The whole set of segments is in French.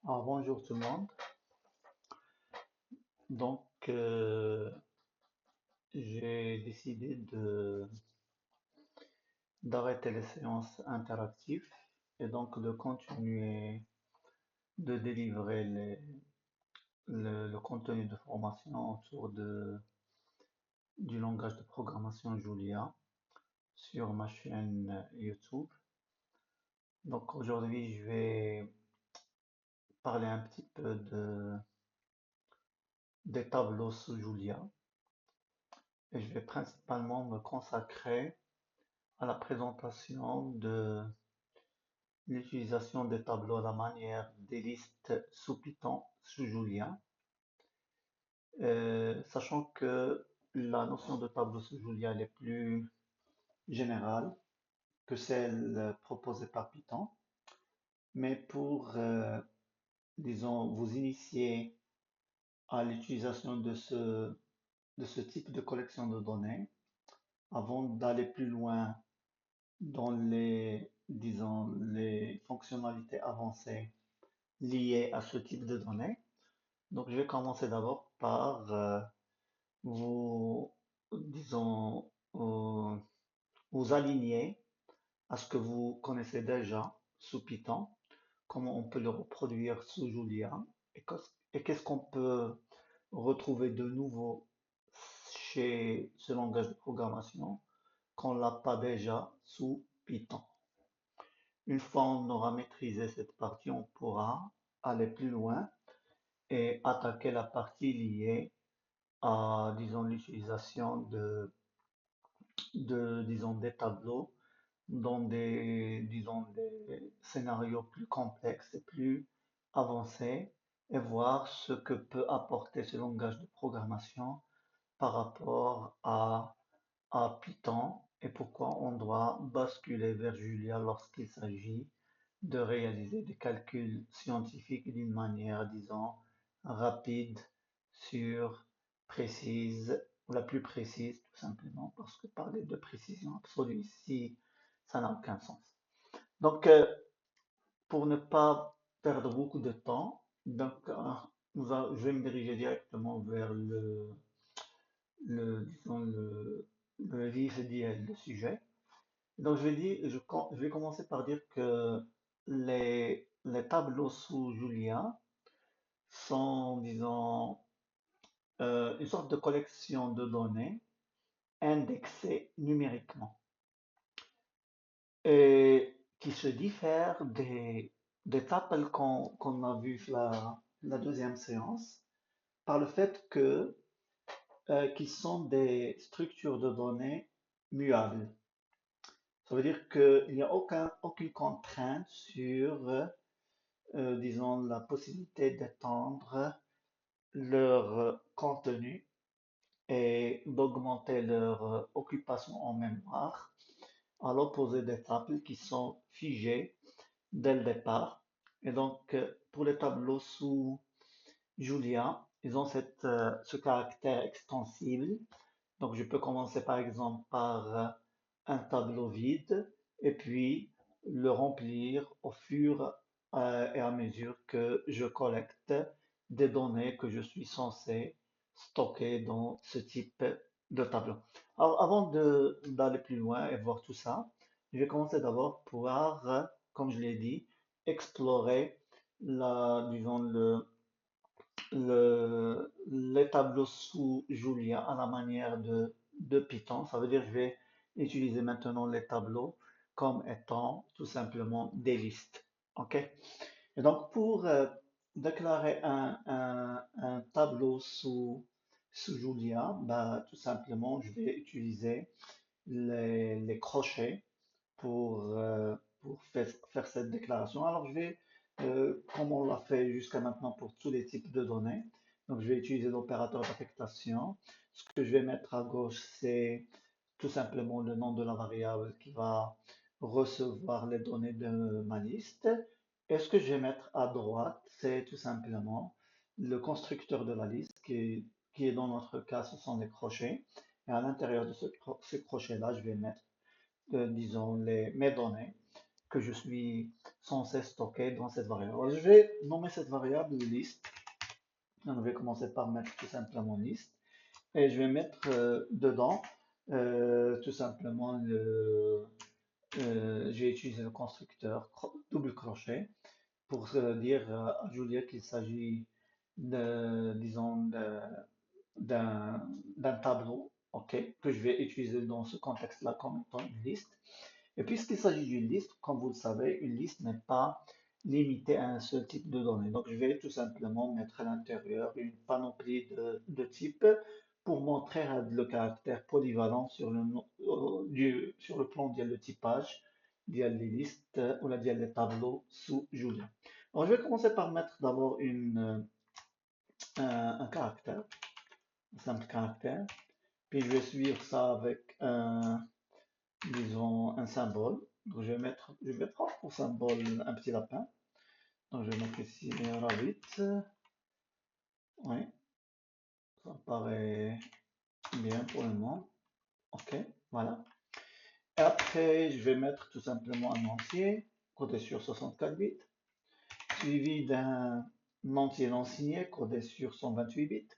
Bonjour tout le monde. Donc, j'ai décidé d'arrêter les séances interactives et donc de continuer de délivrer le contenu de formation autour du langage de programmation Julia sur ma chaîne YouTube. Donc, aujourd'hui, je vais parler un petit peu des tableaux sous Julia et je vais principalement me consacrer à la présentation de l'utilisation des tableaux à la manière des listes sous Python, sous Julia, sachant que la notion de tableau sous Julia elle est plus générale que celle proposée par Python, mais pour, disons, vous initier à l'utilisation de ce type de collection de données, avant d'aller plus loin dans disons, les fonctionnalités avancées liées à ce type de données. Donc, je vais commencer d'abord par vous, disons, vous aligner à ce que vous connaissez déjà sous Python, comment on peut le reproduire sous Julia et qu'est-ce qu'on peut retrouver de nouveau chez ce langage de programmation qu'on l'a pas déjà sous Python. Une fois on aura maîtrisé cette partie, on pourra aller plus loin et attaquer la partie liée à, disons, l'utilisation disons, des tableaux dans disons, des scénarios plus complexes et plus avancés et voir ce que peut apporter ce langage de programmation par rapport à Python et pourquoi on doit basculer vers Julia lorsqu'il s'agit de réaliser des calculs scientifiques d'une manière, disons, rapide, sûre, précise, ou la plus précise tout simplement, parce que parler de précision absolue ici, ça n'a aucun sens. Donc, pour ne pas perdre beaucoup de temps, donc, je vais me diriger directement vers disons, le vif du sujet. Donc, je vais commencer par dire que les tableaux sous Julia sont, disons, une sorte de collection de données indexées numériquement et qui se diffèrent des tables qu'on a vues la deuxième séance par le fait qu'ils sont des structures de données muables. Ça veut dire qu'il n'y a aucune contrainte sur, disons, la possibilité d'étendre leur contenu et d'augmenter leur occupation en mémoire, à l'opposé des tables qui sont figées dès le départ. Et donc, pour les tableaux sous Julia, ils ont ce caractère extensible. Donc, je peux commencer par exemple par un tableau vide et puis le remplir au fur et à mesure que je collecte des données que je suis censé stocker dans ce type de tableau. Alors, avant d'aller plus loin et voir tout ça, je vais commencer d'abord par, comme je l'ai dit, explorer disons, les tableaux sous Julia à la manière de Python. Ça veut dire que je vais utiliser maintenant les tableaux comme étant tout simplement des listes. OK? Et donc, pour déclarer un tableau sous Julia, bah, tout simplement, je vais utiliser les crochets pour faire cette déclaration. Alors, je vais, comme on l'a fait jusqu'à maintenant pour tous les types de données, donc je vais utiliser l'opérateur d'affectation. Ce que je vais mettre à gauche, c'est tout simplement le nom de la variable qui va recevoir les données de ma liste. Et ce que je vais mettre à droite, c'est tout simplement le constructeur de la liste qui est dans notre cas, ce sont les crochets. Et à l'intérieur de ce crochet-là, je vais mettre, disons, mes données que je suis censé stocker dans cette variable. Alors, je vais nommer cette variable liste. Je vais commencer par mettre tout simplement liste. Et je vais mettre dedans tout simplement je vais utiliser le constructeur double crochet pour dire à Julia qu'il s'agit disons, d'un tableau, ok, que je vais utiliser dans ce contexte-là comme étant une liste. Et puisqu'il s'agit d'une liste, comme vous le savez, une liste n'est pas limitée à un seul type de données. Donc, je vais tout simplement mettre à l'intérieur une panoplie de types pour montrer le caractère polyvalent sur sur le plan de typage, des listes ou des tableaux sous Julia. Alors, je vais commencer par mettre d'abord un caractère, un simple caractère, puis je vais suivre ça avec disons, un symbole. Donc, je vais prendre pour symbole un petit lapin. Donc, je vais mettre ici rabbit. Oui, ça me paraît bien pour le moment. Ok, voilà. Et après, je vais mettre tout simplement un entier, codé sur 64 bits, suivi d'un entier non signé, codé sur 128 bits.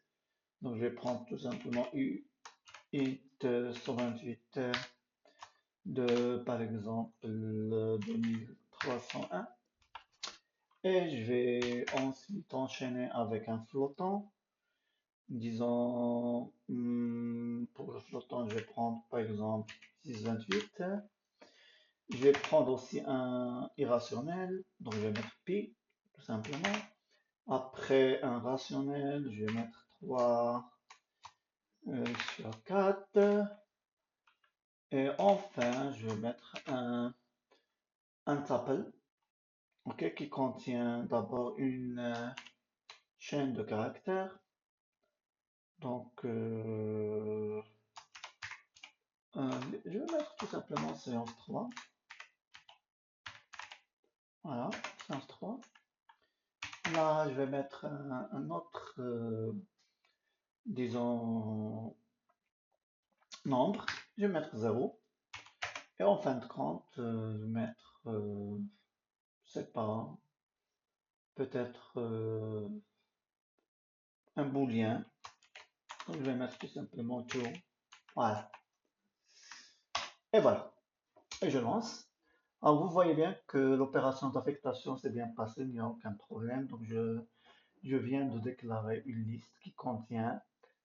Donc, je vais prendre tout simplement int 128 par exemple, 2301. Et je vais ensuite enchaîner avec un flottant. Disons, pour le flottant, je vais prendre par exemple 628. Je vais prendre aussi un irrationnel, donc je vais mettre pi, tout simplement. Après un rationnel, je vais mettre 3 sur 4. Et enfin, je vais mettre un tuple, ok, qui contient d'abord une chaîne de caractères. Donc, je vais mettre tout simplement séance 3. Voilà, séance 3. Là, je vais mettre un autre, disons, nombre. Je vais mettre 0. Et en fin de compte, je vais mettre, je sais pas, peut-être un booléen. Donc, je vais mettre tout simplement tout. Voilà. Et voilà. Et je lance. Alors, vous voyez bien que l'opération d'affectation s'est bien passée, il n'y a aucun problème. Donc, je viens de déclarer une liste qui contient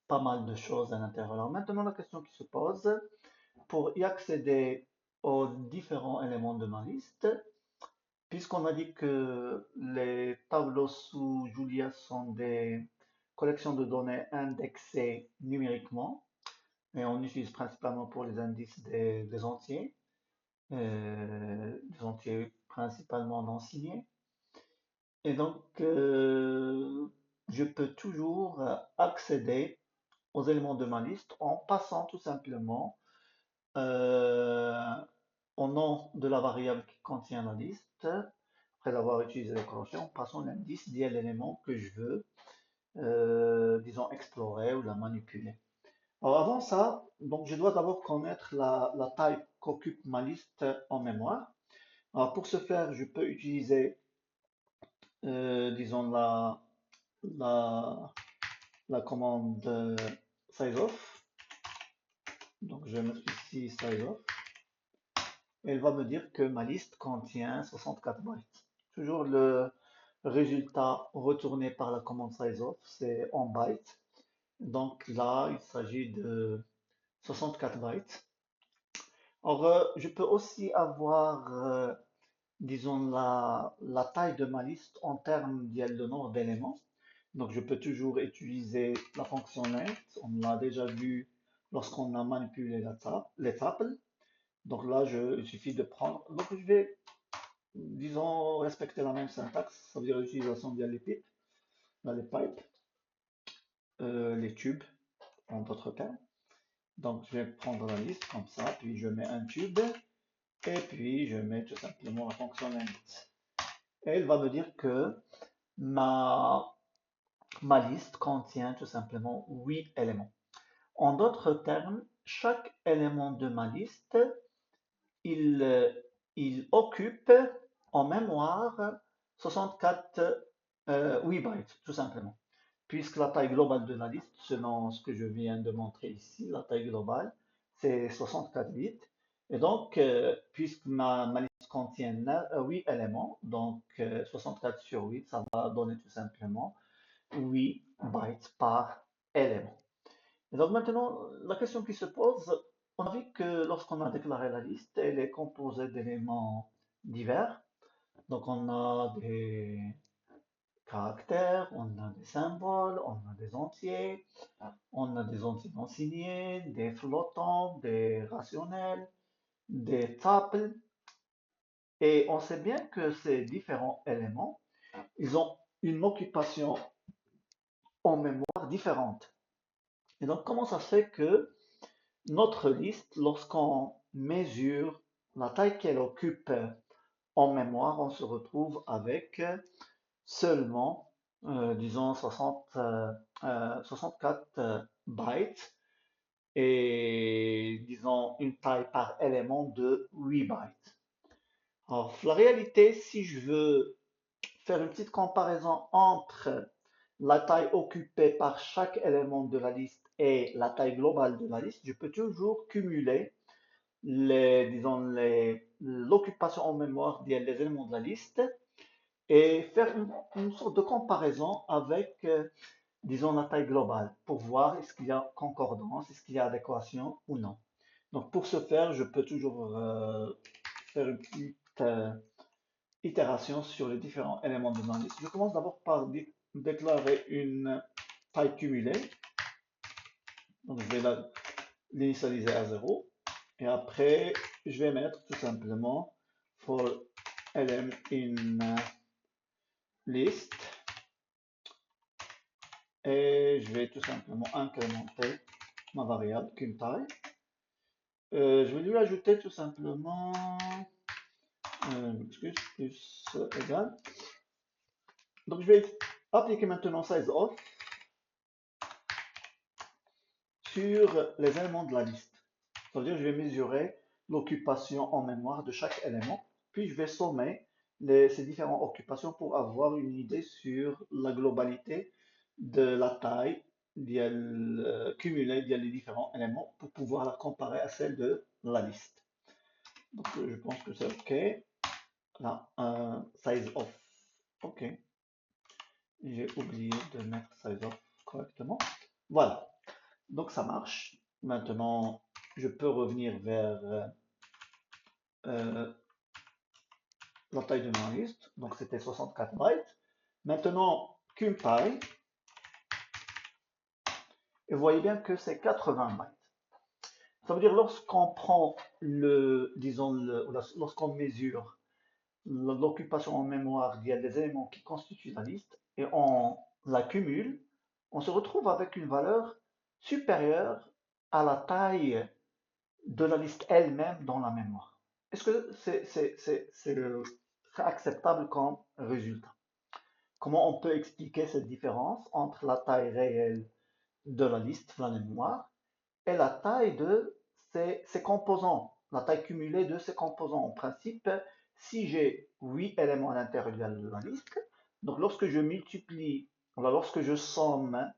pas mal de choses à l'intérieur. Alors maintenant, la question qui se pose, pour y accéder aux différents éléments de ma liste, puisqu'on a dit que les tableaux sous Julia sont des collections de données indexées numériquement, et on utilise principalement pour les indices des entiers, principalement non signés. Et donc, je peux toujours accéder aux éléments de ma liste en passant tout simplement euh, au nom de la variable qui contient la liste, après avoir utilisé le crochet, en passant l'indice lié à l'élément que je veux, disons, explorer ou la manipuler. Alors avant ça, donc je dois d'abord connaître la taille qu'occupe ma liste en mémoire. Alors pour ce faire, je peux utiliser, disons, la, la commande sizeof. Donc je vais mettre ici sizeof. Et elle va me dire que ma liste contient 64 bytes. Toujours le résultat retourné par la commande sizeof, c'est en bytes. Donc là, il s'agit de 64 bytes. Alors, je peux aussi avoir, disons, la taille de ma liste en termes de nombre d'éléments. Donc, je peux toujours utiliser la fonction length. On l'a déjà vu lorsqu'on a manipulé les tuples. Donc là, il suffit de prendre. Donc, je vais, disons, respecter la même syntaxe. Ça veut dire l'utilisation bien les pipes, les pipes, les tubes, en d'autres termes. Donc, je vais prendre la liste comme ça, puis je mets un tube, et puis je mets tout simplement la fonction length. Et elle va me dire que ma, ma liste contient tout simplement 8 éléments. En d'autres termes, chaque élément de ma liste, il il occupe en mémoire 64 8 bytes, tout simplement. Puisque la taille globale de la liste, selon ce que je viens de montrer ici, la taille globale, c'est 64 bits. Et donc, puisque ma liste contient 8 éléments, donc 64 sur 8, ça va donner tout simplement 8 bytes par élément. Et donc maintenant, la question qui se pose, on a vu que lorsqu'on a déclaré la liste, elle est composée d'éléments divers. Donc on a des caractères, on a des symboles, on a des entiers, on a des entiers non signés, des flottants, des rationnels, des tuples. Et on sait bien que ces différents éléments, ils ont une occupation en mémoire différente. Et donc comment ça se fait que notre liste, lorsqu'on mesure la taille qu'elle occupe en mémoire, on se retrouve avec seulement, disons, 64 bytes et, disons, une taille par élément de 8 bytes. Alors, la réalité, si je veux faire une petite comparaison entre la taille occupée par chaque élément de la liste et la taille globale de la liste, je peux toujours cumuler disons, l'occupation en mémoire des éléments de la liste et faire une sorte de comparaison avec, disons, la taille globale pour voir est-ce qu'il y a concordance, est-ce qu'il y a adéquation ou non. Donc pour ce faire, je peux toujours faire une petite itération sur les différents éléments de ma liste. Je commence d'abord par déclarer une taille cumulée. Donc je vais l'initialiser à 0. Et après, je vais mettre tout simplement for lm in list. Et je vais tout simplement incrémenter ma variable taille. Je vais lui ajouter tout simplement excuse, plus égal. Donc je vais appliquer maintenant sizeOf sur les éléments de la liste. C'est-à-dire je vais mesurer l'occupation en mémoire de chaque élément, puis je vais sommer ces différentes occupations pour avoir une idée sur la globalité de la taille cumulée des différents éléments pour pouvoir la comparer à celle de la liste. Donc je pense que c'est OK. Là, size of. OK. J'ai oublié de mettre size of correctement. Voilà. Donc ça marche. Maintenant, je peux revenir vers la taille de ma liste. Donc c'était 64 bytes. Maintenant, taille. Et vous voyez bien que c'est 80 bytes. Ça veut dire lorsqu'on prend disons, lorsqu'on mesure l'occupation en mémoire des éléments qui constituent la liste et on la cumule, on se retrouve avec une valeur supérieure à la taille de la liste elle-même dans la mémoire. Est-ce que c'est acceptable comme résultat? Comment on peut expliquer cette différence entre la taille réelle de la liste, la mémoire, et la taille de ces composants, la taille cumulée de ces composants? En principe, si j'ai 8 éléments à l'intérieur de la liste, donc lorsque je multiplie, lorsque je somme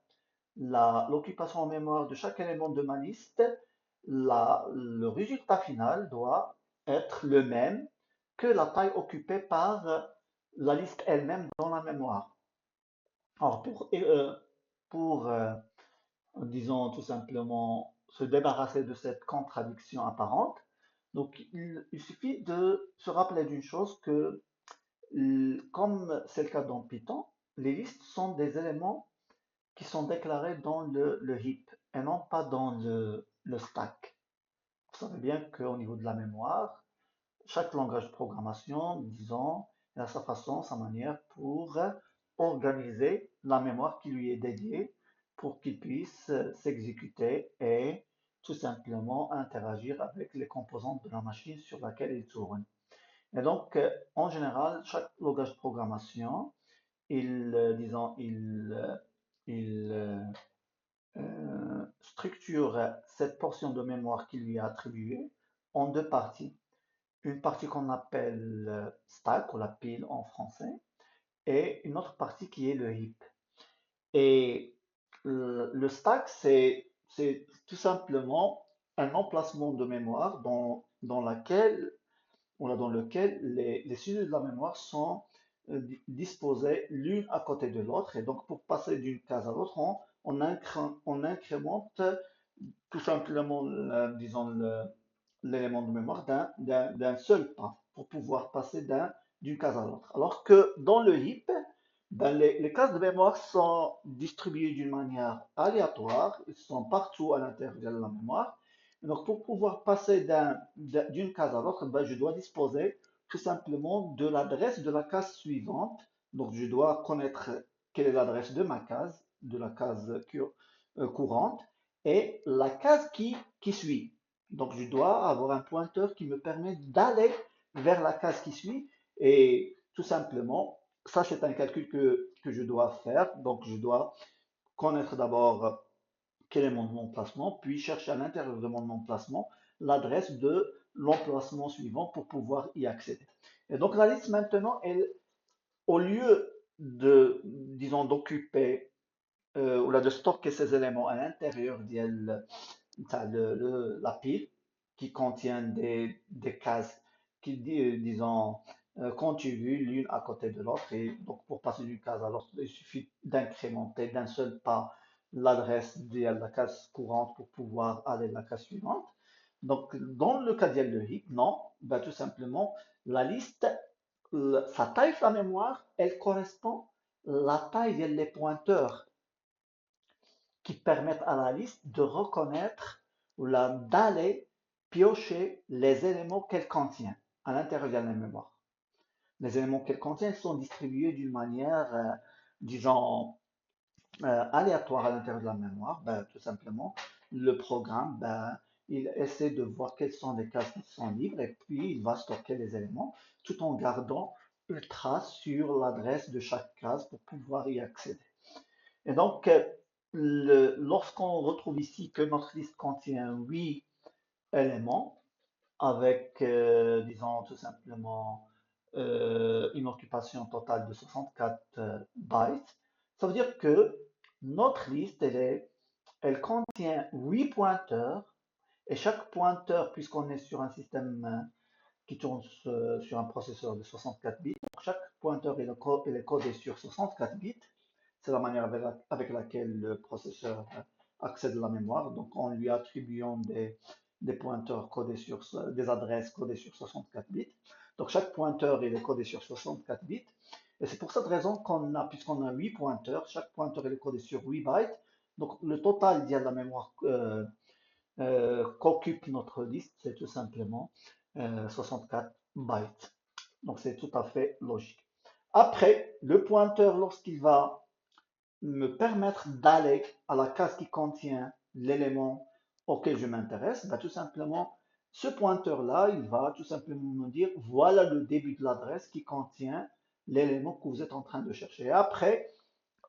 l'occupation en mémoire de chaque élément de ma liste, le résultat final doit être le même que la taille occupée par la liste elle-même dans la mémoire. Alors pour disons tout simplement, se débarrasser de cette contradiction apparente, donc il suffit de se rappeler d'une chose que, comme c'est le cas dans Python, les listes sont des éléments qui sont déclarés dans le heap et non pas dans le stack. Vous savez bien qu'au niveau de la mémoire, chaque langage de programmation, disons, a sa façon, sa manière pour organiser la mémoire qui lui est dédiée pour qu'il puisse s'exécuter et tout simplement interagir avec les composantes de la machine sur laquelle il tourne. Et donc, en général, chaque langage de programmation, disons, il structure cette portion de mémoire qui lui est attribuée en deux parties. une partie qu'on appelle stack ou la pile en français et une autre partie qui est le heap. Et le stack, c'est tout simplement un emplacement de mémoire dans laquelle voilà, dans lequel les cellules de la mémoire sont disposées l'une à côté de l'autre. Et donc, pour passer d'une case à l'autre, on incrémente tout simplement, disons, l'élément de mémoire d'un seul pas pour pouvoir passer d'une case à l'autre. Alors que dans le heap, ben, les cases de mémoire sont distribuées d'une manière aléatoire, ils sont partout à l'intérieur de la mémoire. Et donc, pour pouvoir passer d'une case à l'autre, ben, je dois disposer tout simplement de l'adresse de la case suivante. Donc, je dois connaître quelle est l'adresse de ma case, de la case courante, et la case qui suit. Donc, je dois avoir un pointeur qui me permet d'aller vers la case qui suit. Et tout simplement, ça, c'est un calcul que je dois faire. Donc, je dois connaître d'abord quel est mon emplacement, puis chercher à l'intérieur de mon emplacement l'adresse de l'emplacement suivant pour pouvoir y accéder. Et donc, la liste maintenant, elle, au lieu de, disons, d'occuper ou là, de stocker ces éléments à l'intérieur d'elle, la pile qui contient des cases qui, disons, contiguës l'une à côté de l'autre. Et donc, pour passer d'une case à l'autre, il suffit d'incrémenter d'un seul pas l'adresse de la case courante pour pouvoir aller à la case suivante. Donc, dans le cas de heap, non, ben, tout simplement, la liste, sa taille de la mémoire, elle correspond à la taille des pointeurs qui permettent à la liste de reconnaître ou d'aller piocher les éléments qu'elle contient à l'intérieur de la mémoire. Les éléments qu'elle contient sont distribués d'une manière, disons, aléatoire à l'intérieur de la mémoire. Ben, tout simplement, le programme, ben, il essaie de voir quelles sont les cases qui sont libres et puis il va stocker les éléments tout en gardant une trace sur l'adresse de chaque case pour pouvoir y accéder. Et donc, lorsqu'on retrouve ici que notre liste contient 8 éléments avec, disons tout simplement, une occupation totale de 64 bytes, ça veut dire que notre liste, elle contient 8 pointeurs et chaque pointeur, puisqu'on est sur un système qui tourne sur un processeur de 64 bits, donc chaque pointeur il est codé sur 64 bits. C'est la manière avec laquelle le processeur accède à la mémoire, donc en lui attribuant des pointeurs codés sur des adresses codées sur 64 bits. Donc chaque pointeur il est codé sur 64 bits. Et c'est pour cette raison puisqu'on a 8 pointeurs, chaque pointeur il est codé sur 8 bytes. Donc le total de la mémoire qu'occupe notre liste, c'est tout simplement 64 bytes. Donc c'est tout à fait logique. Après, le pointeur, lorsqu'il va me permettre d'aller à la case qui contient l'élément auquel je m'intéresse, ben, tout simplement, ce pointeur-là, il va tout simplement me dire, voilà le début de l'adresse qui contient l'élément que vous êtes en train de chercher. Et après,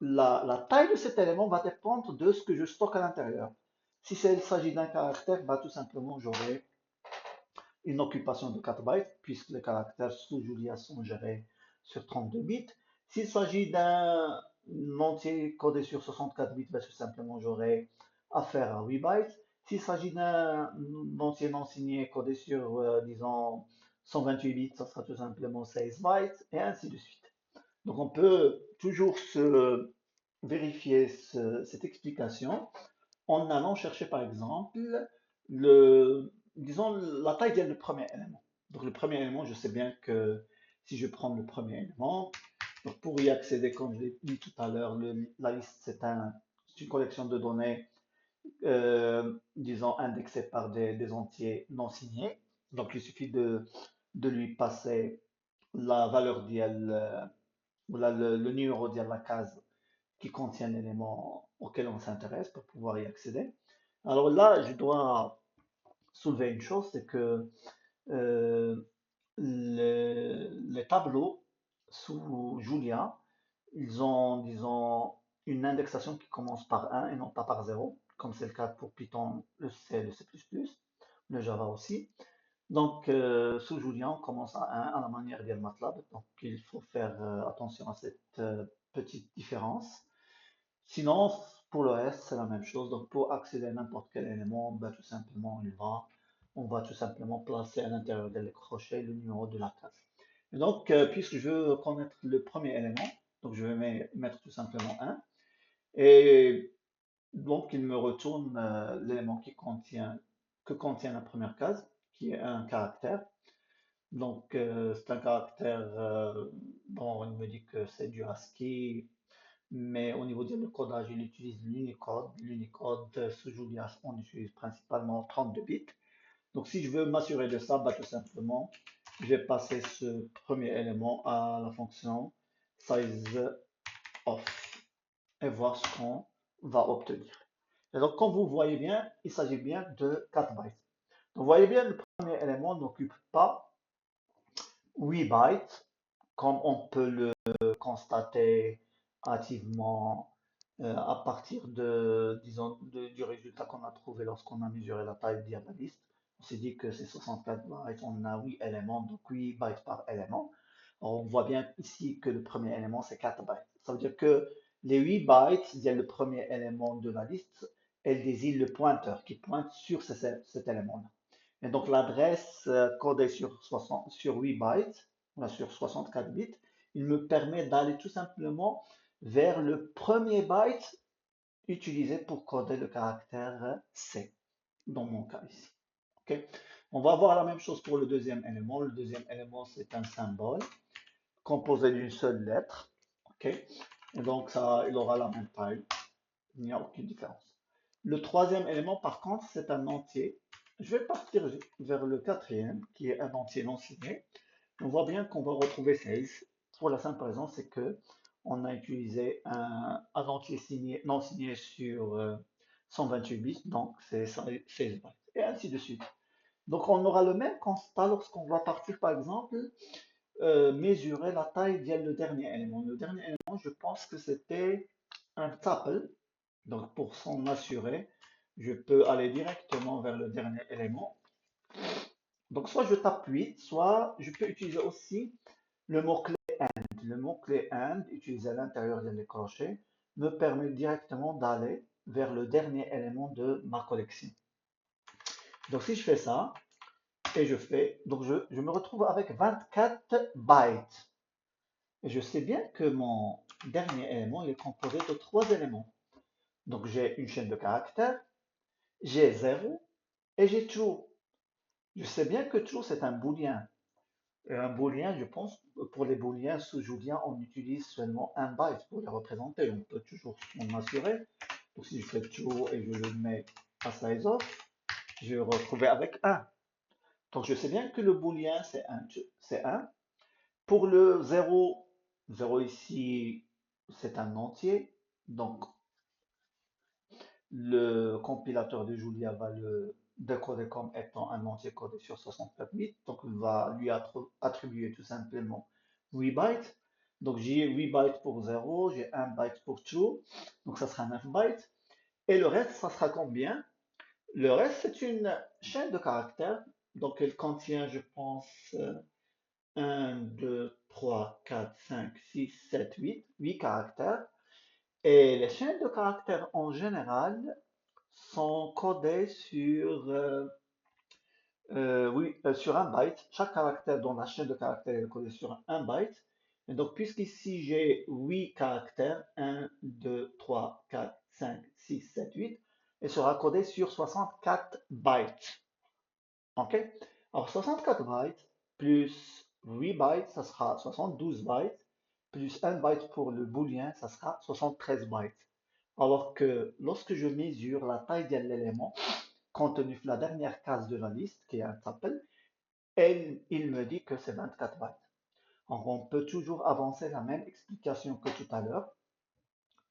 la taille de cet élément va dépendre de ce que je stocke à l'intérieur. Si il s'agit d'un caractère, bah, tout simplement, j'aurai une occupation de 4 bytes, puisque les caractères sous Julia sont gérés sur 32 bits. S'il s'agit d'un entier codé sur 64 bits, ben, tout simplement, j'aurai affaire à 8 bytes. S'il s'agit d'un entier non signé codé sur, disons, 128 bits, ça sera tout simplement 16 bytes, et ainsi de suite. Donc on peut toujours se vérifier cette explication en allant chercher par exemple disons la taille du premier élément. Donc le premier élément, je sais bien que si je prends le premier élément, donc pour y accéder, comme je l'ai dit tout à l'heure, la liste c'est une collection de données, disons indexées par des entiers non signés. Donc il suffit de lui passer la valeur ou le numéro de la case qui contient l'élément auquel on s'intéresse pour pouvoir y accéder. Alors là, je dois soulever une chose, c'est que euh, les tableaux sous Julia, ils ont, disons, une indexation qui commence par 1 et non pas par 0, comme c'est le cas pour Python, le C, le C++, le Java aussi. Donc, sous Julia, on commence à 1 à la manière de MATLAB. Donc, il faut faire attention à cette petite différence. Sinon, pour le reste, c'est la même chose. Donc, pour accéder à n'importe quel élément, ben, tout simplement, on va tout simplement placer à l'intérieur de crochet le numéro de la case. Et donc, puisque je veux connaître le premier élément, donc je vais mettre tout simplement 1. Et donc, il me retourne l'élément que contient la première case, qui est un caractère. Donc, c'est un caractère dont il me dit que c'est du ASCII, mais au niveau du codage, il utilise l'Unicode. L'Unicode, sous Julia, on utilise principalement 32 bits. Donc, si je veux m'assurer de ça, bah, tout simplement, je vais passer ce premier élément à la fonction sizeOf et voir ce qu'on va obtenir. Et donc, comme vous voyez bien, il s'agit bien de 4 bytes. Donc, vous voyez bien, le premier élément n'occupe pas 8 bytes, comme on peut le constater hâtivement à partir disons, du résultat qu'on a trouvé lorsqu'on a mesuré la taille diagonaliste. On s'est dit que c'est 64 bytes, on a 8 éléments, donc 8 bytes par élément. Alors, on voit bien ici que le premier élément, c'est 4 bytes. Ça veut dire que les 8 bytes, il y a le premier élément de la liste, elle désigne le pointeur qui pointe sur cet élément-là. Et donc l'adresse codée sur 8 bytes, sur 64 bits, il me permet d'aller tout simplement vers le premier byte utilisé pour coder le caractère C, dans mon cas ici. Ok. On va voir la même chose pour le deuxième élément. Le deuxième élément, c'est un symbole composé d'une seule lettre. Ok. Et donc ça, il aura la même taille. Il n'y a aucune différence. Le troisième élément, par contre, c'est un entier. Je vais partir vers le quatrième, qui est un entier non signé. On voit bien qu'on va retrouver 16. Pour la simple raison, c'est que on a utilisé un entier non signé sur 128 bits, donc c'est 16 bytes, et ainsi de suite. Donc on aura le même constat lorsqu'on va partir, par exemple, mesurer la taille le dernier élément. Le dernier élément, je pense que c'était un tuple. Donc pour s'en assurer, je peux aller directement vers le dernier élément. Donc soit je tape 8, soit je peux utiliser aussi le mot-clé AND. Le mot-clé AND, utilisé à l'intérieur des crochets, me permet directement d'aller vers le dernier élément de ma collection. Donc si je fais ça, et donc je me retrouve avec 24 bytes. Et je sais bien que mon dernier élément il est composé de 3 éléments. Donc j'ai une chaîne de caractères, j'ai 0 et j'ai true. Je sais bien que true c'est un booléen. Et un booléen, je pense, pour les booléens sous Julien, on utilise seulement un byte pour les représenter. On peut toujours s'en assurer. Donc si je fais true et je le mets à size off, je vais retrouver avec 1. Donc je sais bien que le booléen c'est 1. Pour le 0, 0 ici, c'est un entier. Donc le compilateur de Julia va le décoder comme étant un entier codé sur 64 bits. Donc il va lui attribuer tout simplement 8 bytes. Donc j'ai 8 bytes pour 0, j'ai 1 byte pour true. Donc ça sera 9 bytes. Et le reste, ça sera combien? Le reste, c'est une chaîne de caractères. Donc elle contient, je pense, 1, 2, 3, 4, 5, 6, 7, 8 caractères. Et les chaînes de caractères en général sont codées sur un byte. Chaque caractère dans la chaîne de caractères est codé sur un byte. Et donc, puisqu'ici j'ai 8 caractères, 1, 2, 3, 4, 5, 6, 7, 8, elle sera codée sur 64 bytes. OK? Alors, 64 bytes plus 8 bytes, ça sera 72 bytes, plus 1 byte pour le booléen, ça sera 73 bytes. Alors que lorsque je mesure la taille de l'élément contenu dans la dernière case de la liste, qui est un tuple, il me dit que c'est 24 bytes. Donc, on peut toujours avancer la même explication que tout à l'heure,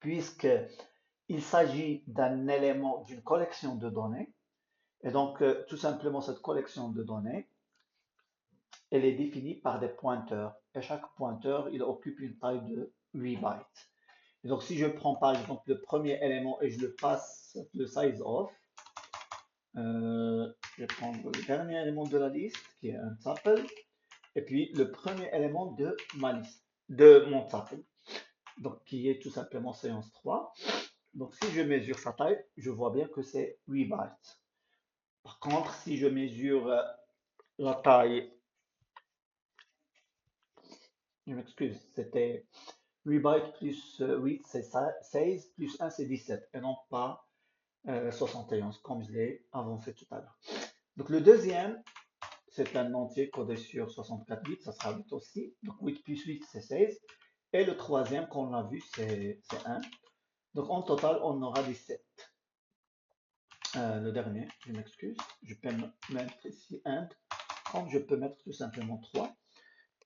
puisqu'il s'agit d'un élément d'une collection de données. Et donc, tout simplement, cette collection de données, elle est définie par des pointeurs. Et chaque pointeur, il occupe une taille de 8 bytes. Et donc, si je prends par exemple le premier élément et je le passe le size off, Je vais prendre le dernier élément de la liste qui est un tuple et puis le premier élément de ma liste, de mon tuple, donc qui est tout simplement séance 3. Donc si je mesure sa taille, je vois bien que c'est 8 bytes. Par contre, si je mesure la taille, je m'excuse, c'était 8 bytes plus 8, c'est 16, plus 1, c'est 17, et non pas 71, comme je l'ai avancé tout à l'heure. Donc le deuxième, c'est un entier codé sur 64 bits, ça sera 8 aussi. Donc 8 plus 8, c'est 16. Et le troisième qu'on a vu, c'est 1. Donc en total, on aura 17. Le dernier, je m'excuse, je peux mettre ici 1, comme je peux mettre tout simplement 3.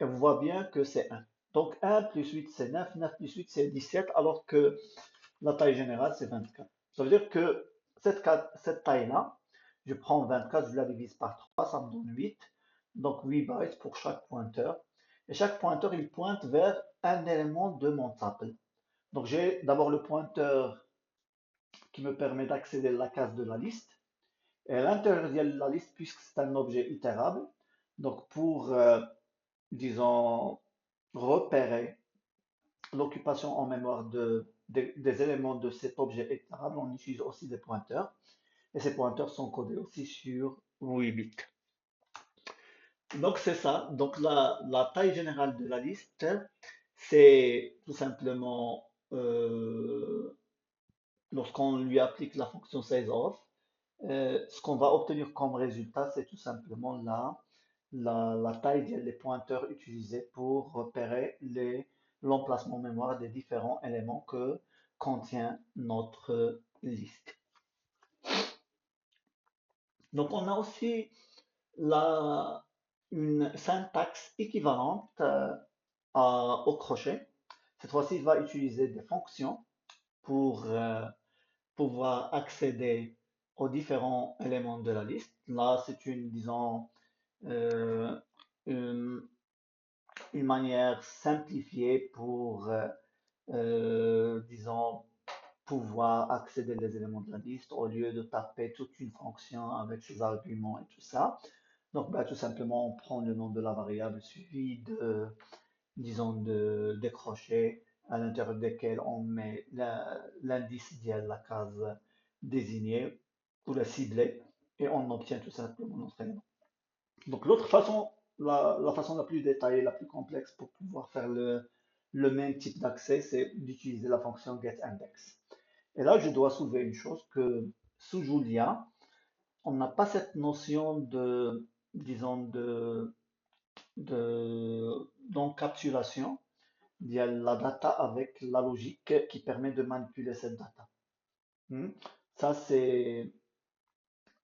Et on voit bien que c'est 1. Donc 1 plus 8, c'est 9, 9 plus 8, c'est 17, alors que la taille générale, c'est 24. Ça veut dire que cette taille-là, je prends 24, je la divise par 3, ça me donne 8. Donc 8 bytes pour chaque pointeur. Et chaque pointeur, il pointe vers un élément de mon tuple. Donc j'ai d'abord le pointeur qui me permet d'accéder à la case de la liste. Et à l'intérieur de la liste, puisque c'est un objet itérable, donc pour, disons, repérer l'occupation en mémoire des éléments de cet objet itérable, on utilise aussi des pointeurs. Et ces pointeurs sont codés aussi sur 8 bits. Donc c'est ça. Donc la taille générale de la liste, c'est tout simplement lorsqu'on lui applique la fonction sizeOf, ce qu'on va obtenir comme résultat, c'est tout simplement la taille des pointeurs utilisés pour repérer l'emplacement mémoire des différents éléments que contient notre liste. Donc on a aussi une syntaxe équivalente au crochet. Cette fois-ci, il va utiliser des fonctions pour pouvoir accéder aux différents éléments de la liste. Là, c'est disons, euh, une, une manière simplifiée pour, disons, pouvoir accéder aux éléments de la liste au lieu de taper toute une fonction avec ses arguments et tout ça. Donc, bah, tout simplement, on prend le nom de la variable suivi disons, des crochets à l'intérieur desquels on met l'indice de la case désignée ou la ciblée et on obtient tout simplement notre élément. Donc, l'autre façon, la façon la plus détaillée, la plus complexe pour pouvoir faire le même type d'accès, c'est d'utiliser la fonction getIndex. Et là, je dois soulever une chose que sous Julia, on n'a pas cette notion disons, d'encapsulation de la data avec la logique qui permet de manipuler cette data. Ça, c'est,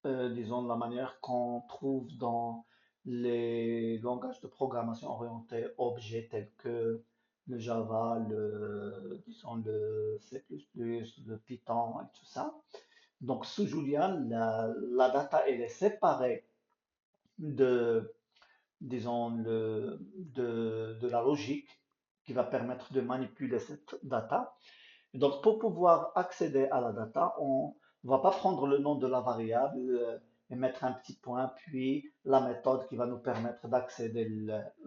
disons, la manière qu'on trouve dans les langages de programmation orientés objets tels que le Java, disons, le C++, le Python et tout ça. Donc, sous Julia, la data, elle est séparée de, disons, de la logique qui va permettre de manipuler cette data. Donc, pour pouvoir accéder à la data, on ne va pas prendre le nom de la variable et mettre un petit point, puis la méthode qui va nous permettre d'accéder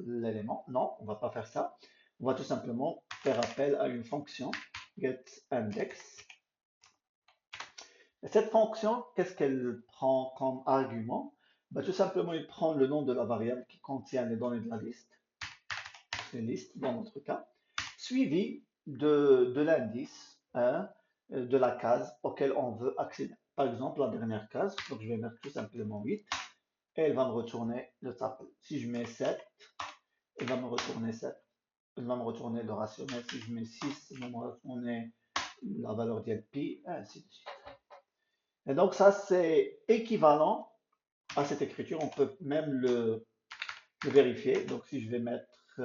l'élément. Non, on ne va pas faire ça. On va tout simplement faire appel à une fonction getIndex. Et cette fonction, qu'est-ce qu'elle prend comme argument? Ben, tout simplement, il prend le nom de la variable qui contient les données de la liste, une liste dans notre cas, suivi de l'indice de la case auquel on veut accéder. Par exemple, la dernière case, donc je vais mettre tout simplement 8, et elle va me retourner le tuple. Si je mets 7, elle va me retourner 7. Elle va me retourner le rationnel. Si je mets 6, elle va me retourner la valeur d'LP, et ainsi de suite. Et donc ça, c'est équivalent à cette écriture. On peut même le vérifier. Donc si je vais mettre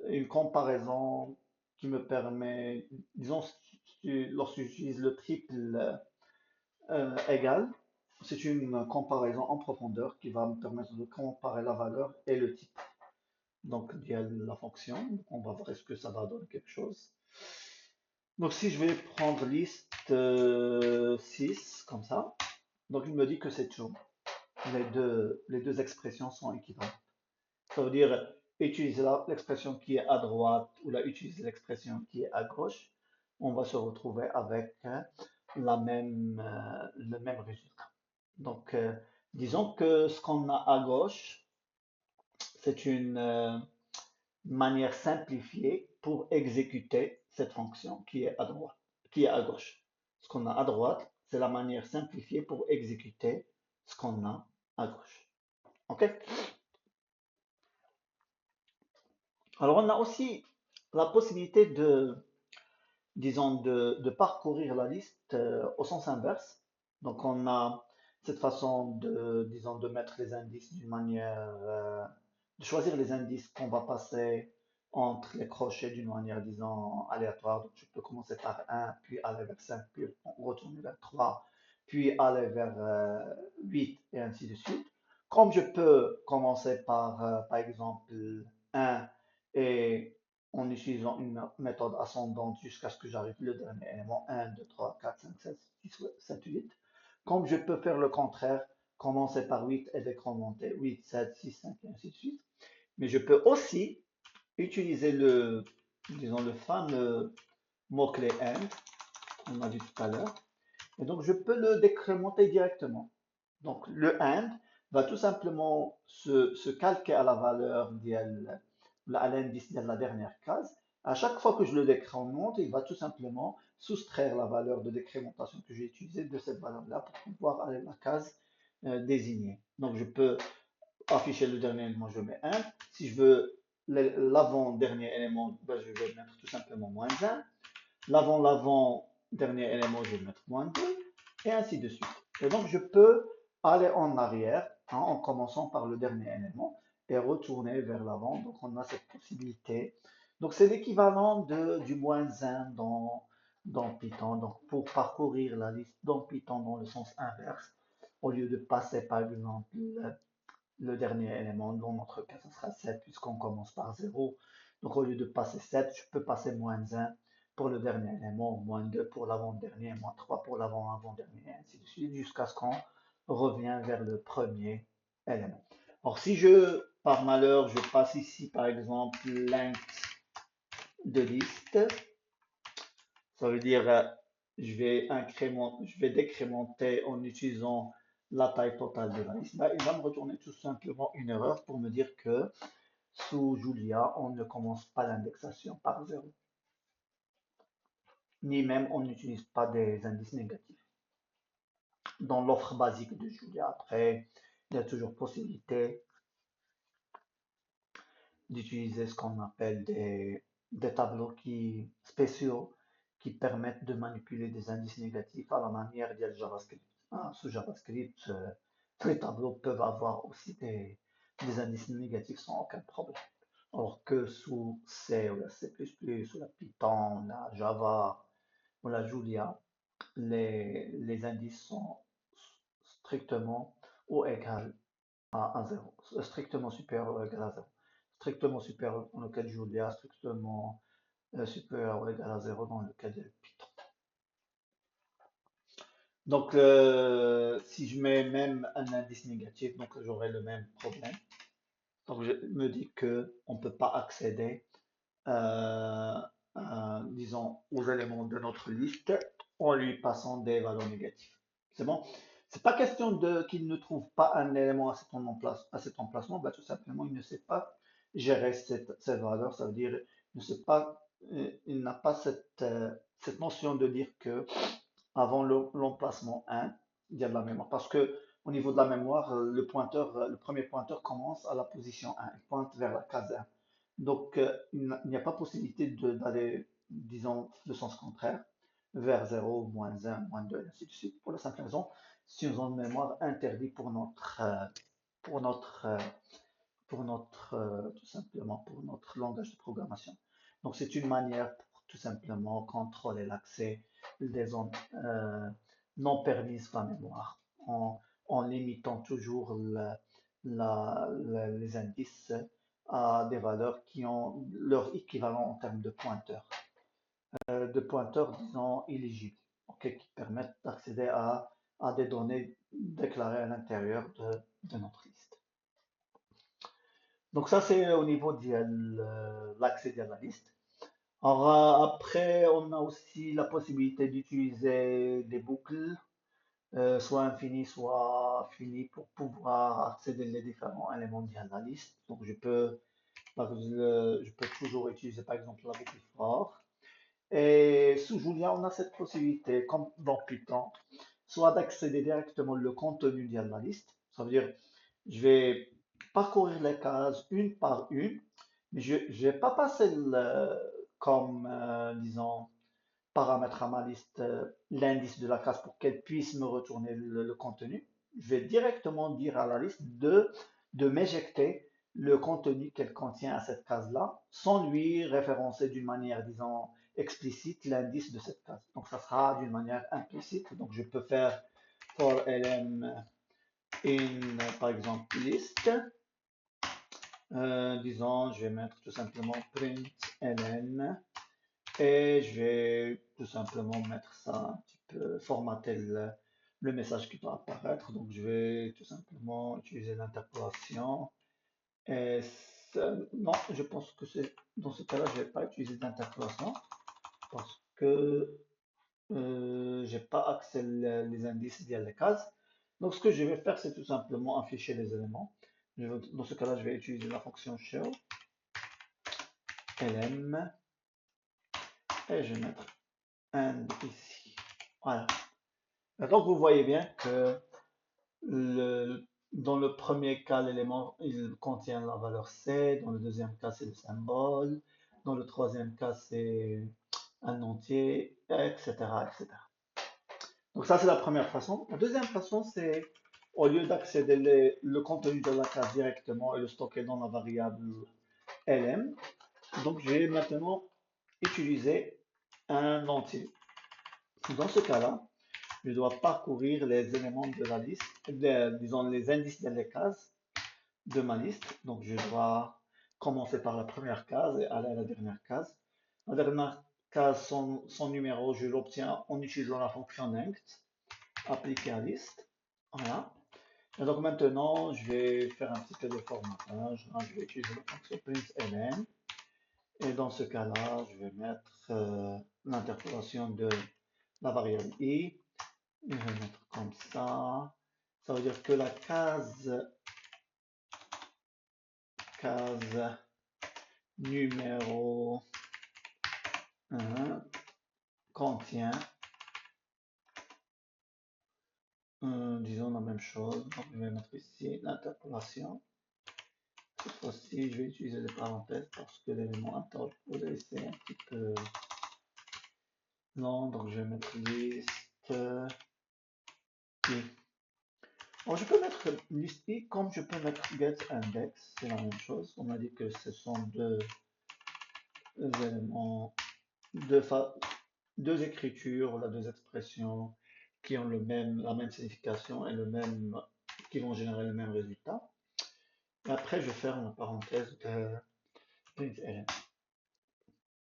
une comparaison qui me permet, disons, lorsque j'utilise le triple égal, c'est une comparaison en profondeur qui va me permettre de comparer la valeur et le type. Donc, il y a la fonction, on va voir est-ce que ça va donner quelque chose. Donc, si je vais prendre liste 6, comme ça, Donc il me dit que c'est true. Les deux expressions sont équivalentes. Ça veut dire utiliser l'expression qui est à droite ou utiliser l'expression qui est à gauche. On va se retrouver avec le même résultat. Donc, disons que ce qu'on a à gauche, c'est une manière simplifiée pour exécuter cette fonction qui est à droite, qui est à gauche. Ce qu'on a à droite, c'est la manière simplifiée pour exécuter ce qu'on a à gauche. OK? Alors, on a aussi la possibilité disons, de parcourir la liste au sens inverse. Donc, on a cette façon disons, de mettre les indices d'une manière, de choisir les indices qu'on va passer entre les crochets d'une manière, disons, aléatoire. Donc, je peux commencer par 1, puis aller vers 5, puis retourner vers 3, puis aller vers 8, et ainsi de suite. Comme je peux commencer par exemple, 1 et en utilisant une méthode ascendante jusqu'à ce que j'arrive le dernier élément, 1, 2, 3, 4, 5, 6, 7, 8. Comme je peux faire le contraire, commencer par 8 et décrémenter 8, 7, 6, 5 et ainsi de suite. Mais je peux aussi utiliser disons, le fameux mot-clé AND, on a vu tout à l'heure, et donc je peux le décrémenter directement. Donc le AND va tout simplement se calquer à la valeur à l'indice de la dernière case. À chaque fois que je le décrémente, il va tout simplement soustraire la valeur de décrémentation que j'ai utilisée de cette valeur-là pour pouvoir aller à la case désignée. Donc je peux afficher le dernier élément, je mets 1. Si je veux l'avant-dernier élément, ben, je vais mettre tout simplement moins 1. L'avant-dernier élément, je vais mettre moins 2, et ainsi de suite. Et donc, je peux aller en arrière, en commençant par le dernier élément, et retourner vers l'avant. Donc, on a cette possibilité. Donc, c'est l'équivalent du moins 1 dans Python. Donc, pour parcourir la liste dans Python dans le sens inverse, au lieu de passer, par exemple, le dernier élément, dans notre cas, ce sera 7 puisqu'on commence par 0. Donc au lieu de passer 7, je peux passer moins 1 pour le dernier élément, moins 2 pour l'avant-dernier, moins 3 pour l'avant-avant-dernier, et ainsi de suite, jusqu'à ce qu'on revienne vers le premier élément. Alors si par malheur, je passe ici, par exemple, length de liste, ça veut dire je vais décrémenter en utilisant la taille totale de la liste. Là, il va me retourner tout simplement une erreur pour me dire que sous Julia, on ne commence pas l'indexation par 0. Ni même on n'utilise pas des indices négatifs. Dans l'offre basique de Julia, après, il y a toujours possibilité d'utiliser ce qu'on appelle des tableaux spéciaux qui permettent de manipuler des indices négatifs à la manière de JavaScript. Sous JavaScript, les tableaux peuvent avoir aussi des indices négatifs sans aucun problème. Alors que sous C ou la C++, ou la Python, la Java ou la Julia, les indices sont strictement ou égal à 0, strictement supérieur ou égal à 0. Strictement supérieur dans le cas de Julia, strictement supérieur ou égal à 0 dans le cas de Python. Donc, si je mets même un indice négatif, donc j'aurai le même problème. Donc, je me dis que on ne peut pas accéder, euh, disons, aux éléments de notre liste en lui passant des valeurs négatives. C'est bon? C'est pas question qu'il ne trouve pas un élément à cet emplacement, bah, tout simplement, il ne sait pas gérer cette valeur. Ça veut dire, il ne sait pas, il n'a pas cette notion de dire que avant l'emplacement 1, il y a de la mémoire. Parce que au niveau de la mémoire, le premier pointeur commence à la position 1, il pointe vers la case 1. Donc, il n'y a pas possibilité d'aller, disons, le sens contraire, vers 0, moins 1, moins 2, et ainsi de suite, pour la simple raison, si une zone de mémoire interdit pour notre, euh, tout simplement, pour notre langage de programmation. Donc, c'est une manière pour tout simplement contrôler l'accès des zones non permises par mémoire en limitant toujours les indices à des valeurs qui ont leur équivalent en termes de pointeurs disons, éligibles, ok, qui permettent d'accéder à à des données déclarées à l'intérieur de notre liste. Donc ça, c'est au niveau de l'accès à la liste. Alors, après, on a aussi la possibilité d'utiliser des boucles, soit infinies, soit finies, pour pouvoir accéder aux différents éléments de la liste. Donc, je peux toujours utiliser, par exemple, la boucle for. Et sous Julia, on a cette possibilité, comme dans Python, soit d'accéder directement le contenu de la liste. Ça veut dire, je vais parcourir les cases une par une, mais je ne vais pas passer comme, disons, paramètre à ma liste l'indice de la case pour qu'elle puisse me retourner le contenu. Je vais directement dire à la liste de m'éjecter le contenu qu'elle contient à cette case-là, sans lui référencer d'une manière, disons, explicite l'indice de cette case. Donc ça sera d'une manière implicite. Donc je peux faire for lm in, par exemple, list. Disons, je vais mettre tout simplement print ln et je vais tout simplement mettre ça un petit peu, formater le message qui doit apparaître. Donc je vais tout simplement utiliser l'interpolation. Et non, je pense que c'est dans ce cas-là, je ne vais pas utiliser d'interpolation parce que j'ai pas accès les indices via les cases. Donc ce que je vais faire, c'est tout simplement afficher les éléments. Dans ce cas-là, je vais utiliser la fonction show lm et je vais mettre and ici. Voilà. Donc vous voyez bien que dans le premier cas, l'élément il contient la valeur C, dans le deuxième cas, c'est le symbole, dans le troisième cas, c'est un entier, etc., etc. Donc ça, c'est la première façon. La deuxième façon, c'est au lieu d'accéder le contenu de la case directement et le stocker dans la variable lm, donc je vais maintenant utiliser un entier. Dans ce cas-là, je dois parcourir les éléments de la liste, disons les indices des cases de ma liste. Donc je dois commencer par la première case et aller à la dernière case. La dernière case, son numéro, je l'obtiens en utilisant la fonction length appliquée à liste. Voilà. Et donc maintenant, je vais faire un petit peu de formatage. Je vais utiliser la fonction println. Et dans ce cas-là, je vais mettre l'interpolation de la variable i. Je vais mettre comme ça. Ça veut dire que la case numéro 1 contient, disons la même chose. Donc, je vais mettre ici l'interpolation. Cette fois-ci, je vais utiliser des parenthèses parce que l'élément interpolé, c'est un petit peu long. Donc, je vais mettre list i. Alors, je peux mettre list i comme je peux mettre get index. C'est la même chose. On a dit que ce sont deux éléments, deux écritures, là, deux expressions qui ont la même signification et qui vont générer le même résultat. Et après, je ferme la parenthèse de println.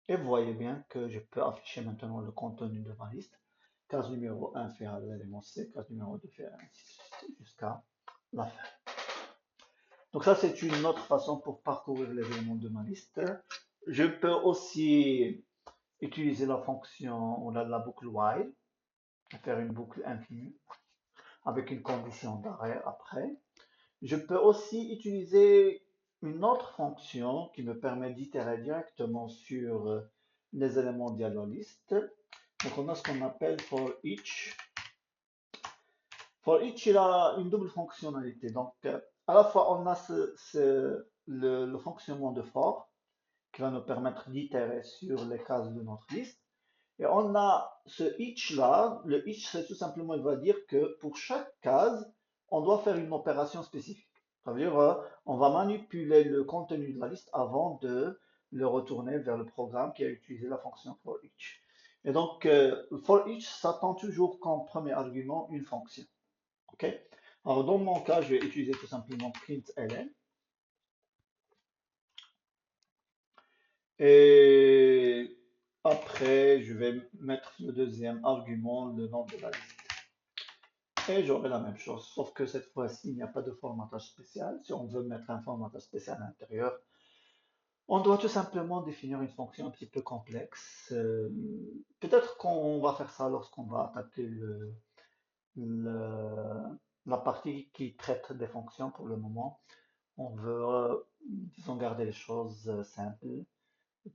Et vous voyez bien que je peux afficher maintenant le contenu de ma liste. Case numéro 1 fait l'élément C, case numéro 2 fait ainsi de suite jusqu'à la fin. Donc ça, c'est une autre façon pour parcourir les éléments de ma liste. Je peux aussi utiliser la fonction ou la boucle while, faire une boucle infinie avec une condition d'arrêt après. Je peux aussi utiliser une autre fonction qui me permet d'itérer directement sur les éléments de la liste. Donc on a ce qu'on appelle for each. For each, il a une double fonctionnalité. Donc à la fois on a le fonctionnement de for qui va nous permettre d'itérer sur les cases de notre liste. Et on a ce each là, le each c'est tout simplement, il va dire que pour chaque case, on doit faire une opération spécifique. Ça veut dire, on va manipuler le contenu de la liste avant de le retourner vers le programme qui a utilisé la fonction for each. Et donc, for each s'attend toujours comme premier argument une fonction. OK? Alors, dans mon cas, je vais utiliser tout simplement println. Et après, je vais mettre le deuxième argument, le nom de la liste. et j'aurai la même chose, sauf que cette fois-ci, il n'y a pas de formatage spécial. Si on veut mettre un formatage spécial à l'intérieur, on doit tout simplement définir une fonction un petit peu complexe. Peut-être qu'on va faire ça lorsqu'on va attaquer le- la partie qui traite des fonctions pour le moment. On veut, disons, garder les choses simples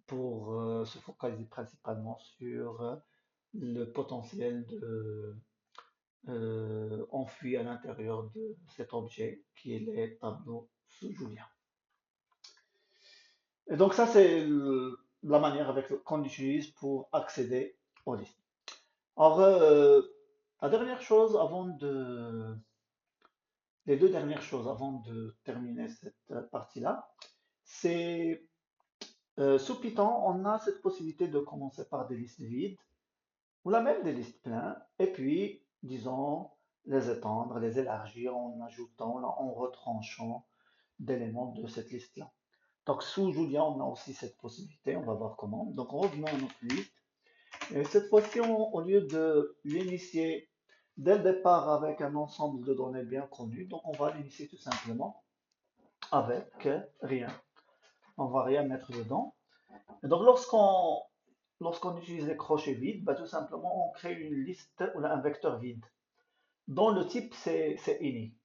pour se focaliser principalement sur le potentiel enfui à l'intérieur de cet objet qui est les tableaux sous Julia. Et donc ça, c'est la manière qu'on utilise pour accéder aux listes. Alors, la dernière chose avant de... les deux dernières choses avant de terminer cette partie-là, c'est sous Python, on a cette possibilité de commencer par des listes vides ou la même des listes pleines, et puis, disons, les étendre, les élargir en ajoutant, en retranchant d'éléments de cette liste-là. Donc sous Julia, on a aussi cette possibilité, on va voir comment. Donc revenons à notre liste. Et cette fois-ci, au lieu de l'initier dès le départ avec un ensemble de données bien connues, donc on va l'initier tout simplement avec rien. On va rien mettre dedans. Et donc lorsqu'on utilise les crochets vides, bah, tout simplement on crée une liste ou un vecteur vide dont le type c'est ini.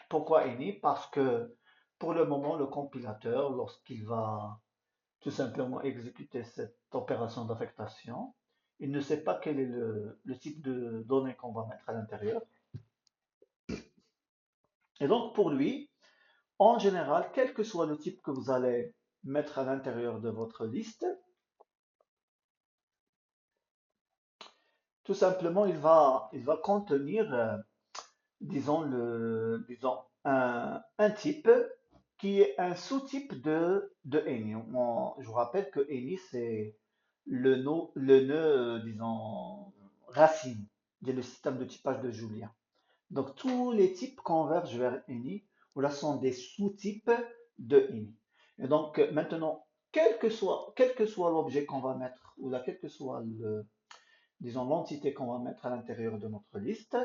Pourquoi ini? Parce que pour le moment, le compilateur, lorsqu'il va tout simplement exécuter cette opération d'affectation, il ne sait pas quel est le type de données qu'on va mettre à l'intérieur. Et donc pour lui, en général, quel que soit le type que vous allez mettre à l'intérieur de votre liste, tout simplement, il va contenir, disons un type qui est un sous-type de any. Je vous rappelle que any, c'est le nœud, disons, racine le système de typage de Julia. Donc, tous les types convergent vers any, ou là sont des sous-types de any. Et donc, maintenant, quel que soit l'objet qu'on va mettre, ou là, quel que soit disons, l'entité qu'on va mettre à l'intérieur de notre liste,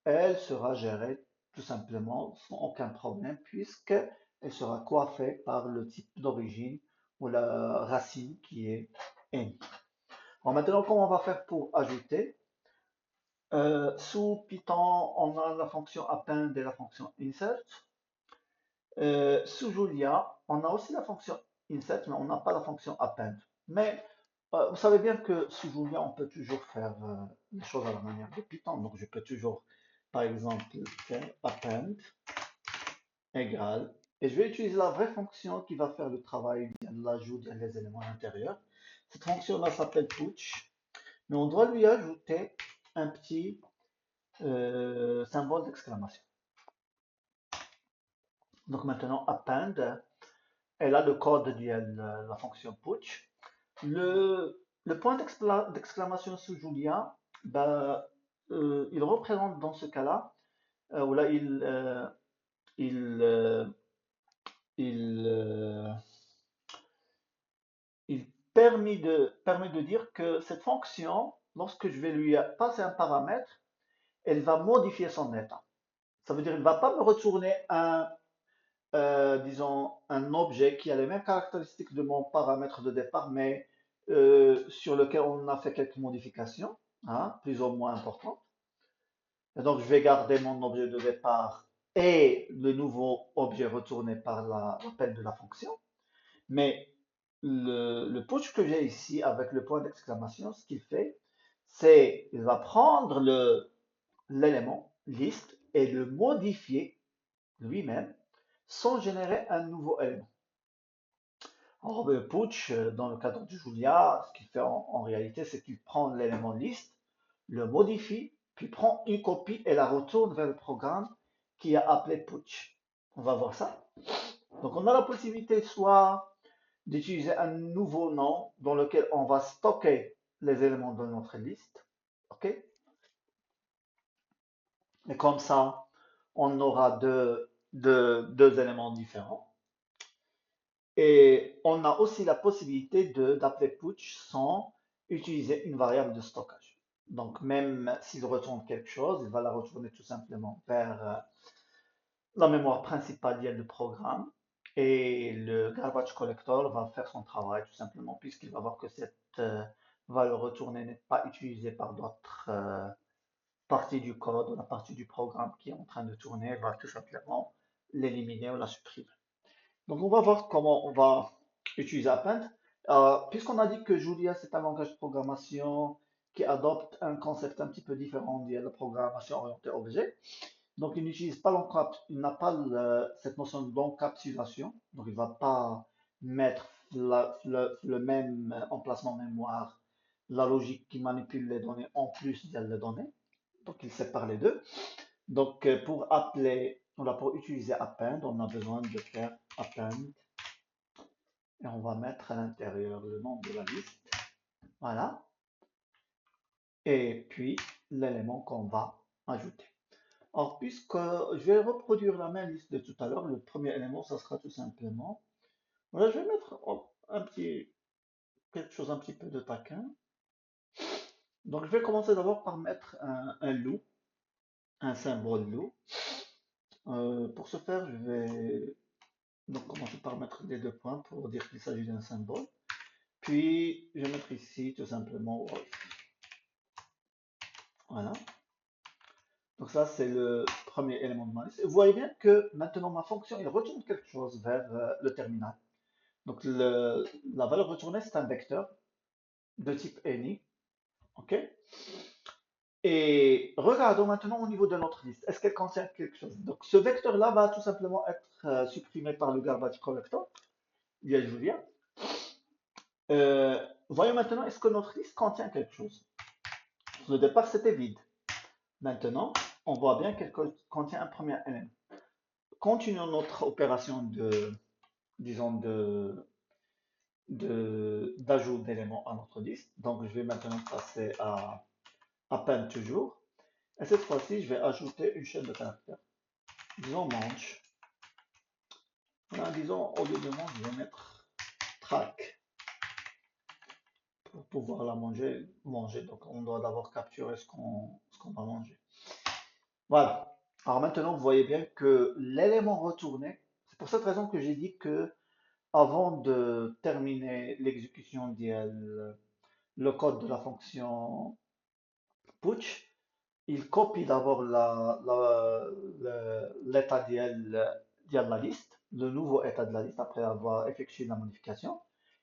elle sera gérée tout simplement sans aucun problème puisqu'elle sera coiffée par le type d'origine ou la racine qui est n. Alors maintenant, comment on va faire pour ajouter? Sous Python, on a la fonction append et la fonction insert. Sous Julia, on a aussi la fonction insert, mais on n'a pas la fonction append. Mais vous savez bien que sous Julia, on peut toujours faire les choses à la manière de Python. Donc je peux toujours, par exemple, faire append égale. Et je vais utiliser la vraie fonction qui va faire le travail de l'ajout des éléments à l'intérieur. Cette fonction-là s'appelle putch, mais on doit lui ajouter un petit symbole d'exclamation. Donc maintenant, append, elle a le code de la fonction putch. Le point d'exclamation sous Julia, ben, il représente dans ce cas-là, où là il, euh, il, euh, il permet de dire que cette fonction, lorsque je vais lui passer un paramètre, elle va modifier son état. Ça veut dire qu'elle ne va pas me retourner disons, un objet qui a les mêmes caractéristiques de mon paramètre de départ, mais sur lequel on a fait quelques modifications, hein, plus ou moins importantes. Et donc, je vais garder mon objet de départ et le nouveau objet retourné par l'appel de la fonction. Mais le push que j'ai ici avec le point d'exclamation, ce qu'il fait, c'est il va prendre l'élément liste et le modifier lui-même sans générer un nouveau élément. Alors, le putsch, dans le cadre du Julia, ce qu'il fait en réalité, c'est qu'il prend l'élément liste, le modifie, puis prend une copie et la retourne vers le programme qui a appelé putsch. On va voir ça. Donc, on a la possibilité soit d'utiliser un nouveau nom dans lequel on va stocker les éléments de notre liste. OK? Et comme ça, on aura deux éléments différents. Et on a aussi la possibilité d'appeler putsch sans utiliser une variable de stockage. Donc même s'il retourne quelque chose, il va la retourner tout simplement vers la mémoire principale liée du programme. Et le garbage collector va faire son travail tout simplement, puisqu'il va voir que cette valeur retournée n'est pas utilisée par d'autres parties du code ou la partie du programme qui est en train de tourner, il va tout simplement l'éliminer ou la supprimer. Donc on va voir comment on va utiliser Append. Puisqu'on a dit que Julia c'est un langage de programmation qui adopte un concept un petit peu différent de la programmation orientée objet, donc il n'utilise pas il n'a pas cette notion d'encapsulation, donc il ne va pas mettre le même emplacement mémoire, la logique qui manipule les données en plus de les données, donc il sépare les deux. Donc pour appeler, pour utiliser append, on a besoin de faire append et on va mettre à l'intérieur le nom de la liste, voilà, et puis l'élément qu'on va ajouter. Alors, puisque je vais reproduire la même liste de tout à l'heure, le premier élément, ça sera tout simplement, voilà, je vais mettre quelque chose un petit peu de taquin. Donc, je vais commencer d'abord par mettre un loup, un symbole loup. Pour ce faire, je vais donc commencer par mettre les deux points pour dire qu'il s'agit d'un symbole. Puis, je vais mettre ici tout simplement wolf. Voilà. Donc ça, c'est le premier élément de ma liste. Et vous voyez bien que maintenant, ma fonction, il retourne quelque chose vers le terminal. Donc la valeur retournée, c'est un vecteur de type any. OK? Et regardons maintenant au niveau de notre liste. Est-ce qu'elle contient quelque chose? Donc ce vecteur-là va tout simplement être supprimé par le garbage collector, via Julia. Voyons maintenant, est-ce que notre liste contient quelque chose? Au départ, c'était vide. Maintenant, on voit bien qu'elle contient un premier élément. Continuons notre opération disons, d'ajout d'éléments à notre liste. Donc, je vais maintenant passer à append toujours. Et cette fois-ci, je vais ajouter une chaîne de caractères. Disons mange. Voilà, disons, au lieu de mange, je vais mettre track pour pouvoir la manger. Donc, on doit d'abord capturer ce qu'on va manger. Voilà. Alors maintenant, vous voyez bien que l'élément retourné, c'est pour cette raison que j'ai dit que avant de terminer l'exécution le code de la fonction putsch, il copie d'abord l'état de la liste, le nouveau état de la liste après avoir effectué la modification,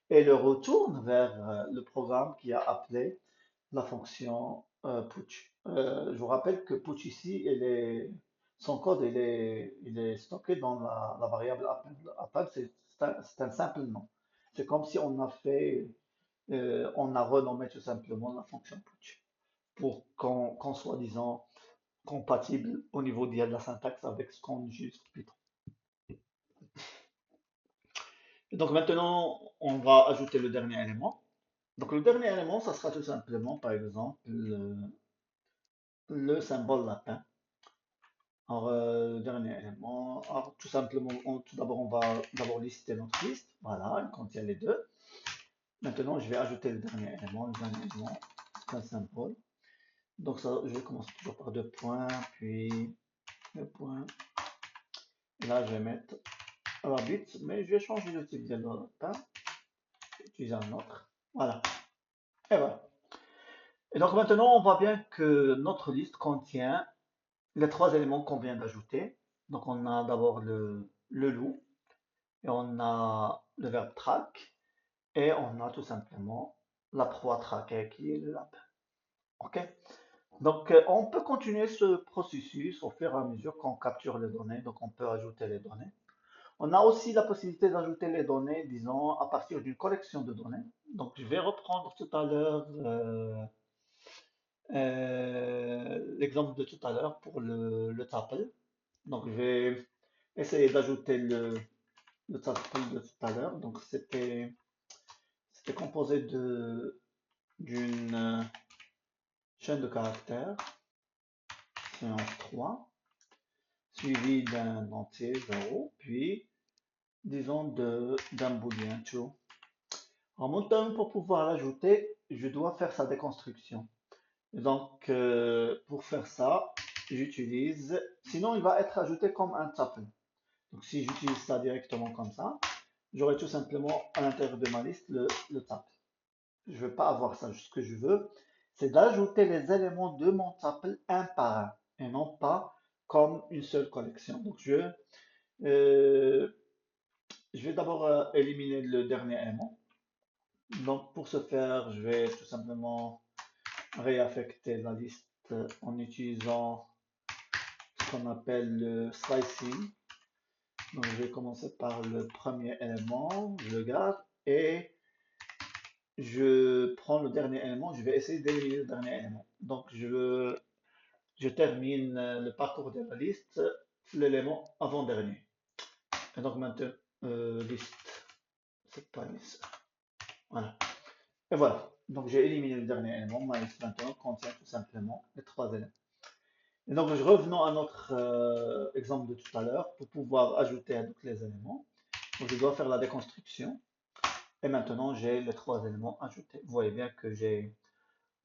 et le retourne vers le programme qui a appelé la fonction putsch. Je vous rappelle que putsch ici, son code il est stocké dans la variable append. Append, c'est un simple nom. C'est comme si on a renommé tout simplement la fonction putsch pour qu'on soit, disons, compatible au niveau de la syntaxe avec ce qu'on utilise sur Python. Et donc maintenant, on va ajouter le dernier élément. Donc le dernier élément, ça sera tout simplement, par exemple, le symbole lapin. Alors, le dernier élément, alors, tout simplement, tout d'abord, on va d'abord lister notre liste. Voilà, il contient les deux. Maintenant, je vais ajouter le dernier élément. Le dernier élément, c'est un symbole. Donc ça, je vais commencer toujours par deux points, puis deux points. Et là, je vais mettre rabbit, mais je vais changer le type de lapin. Utiliser un autre. Voilà. Et voilà. Et donc maintenant, on voit bien que notre liste contient les trois éléments qu'on vient d'ajouter. Donc on a d'abord le loup, et on a le verbe track, et on a tout simplement la proie traquée qui est le lapin. OK? Donc on peut continuer ce processus au fur et à mesure qu'on capture les données. Donc on peut ajouter les données. On a aussi la possibilité d'ajouter les données, disons, à partir d'une collection de données. Donc, je vais reprendre tout à l'heure l'exemple de tout à l'heure pour le tuple. Donc, je vais essayer d'ajouter le tuple de tout à l'heure. Donc, c'était composé d'une chaîne de caractères, séance 3, suivi d'un entier 0, puis, disons, d'un booléen true. En montant pour pouvoir l'ajouter, je dois faire sa déconstruction. Et donc, pour faire ça, j'utilise, sinon il va être ajouté comme un tuple. Donc, si j'utilise ça directement comme ça, j'aurai tout simplement à l'intérieur de ma liste le tuple. Je ne veux pas avoir ça. Ce que je veux, c'est d'ajouter les éléments de mon tuple un par un et non pas comme une seule collection. Donc, euh, je vais d'abord éliminer le dernier élément. Donc, pour ce faire, je vais tout simplement réaffecter la liste en utilisant ce qu'on appelle le slicing. Donc, je vais commencer par le premier élément, je le garde et je prends le dernier élément. Je vais essayer d'éliminer le dernier élément. Donc, je termine le parcours de la liste, l'élément avant-dernier. Et donc, maintenant, liste, c'est pas liste. Voilà. Et voilà. Donc, j'ai éliminé le dernier élément. Ma liste maintenant contient tout simplement les trois éléments. Et donc, revenons à notre exemple de tout à l'heure. Pour pouvoir ajouter à tous les éléments, donc je dois faire la déconstruction. Et maintenant, j'ai les trois éléments ajoutés. Vous voyez bien que j'ai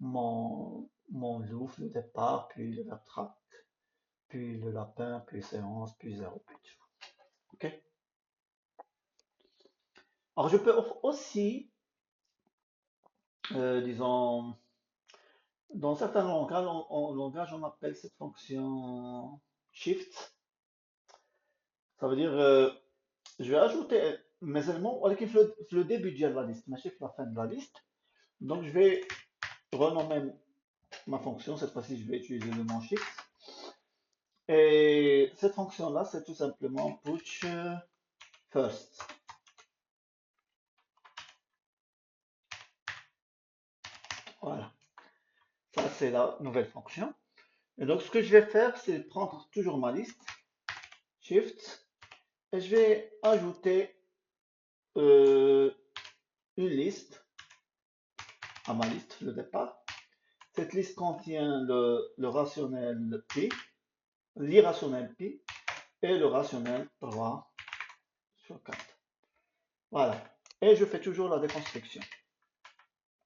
mon louf, le départ, puis le verb track, puis le lapin, puis séance, puis zéro, puis tout. OK? Alors, je peux aussi, disons, dans certains langages, on appelle cette fonction shift. Ça veut dire, je vais ajouter mes éléments avec le début de la liste, mais c'est la fin de la liste. Donc, je vais renommer ma fonction. Cette fois-ci, je vais utiliser le nom shift. Et cette fonction-là, c'est tout simplement push first. Voilà. Ça, c'est la nouvelle fonction. Et donc, ce que je vais faire, c'est prendre toujours ma liste, shift, et je vais ajouter euh, une liste à ma liste, le départ. Cette liste contient le rationnel pi, l'irrationnel pi et le rationnel 3 sur 4. Voilà. Et je fais toujours la déconstruction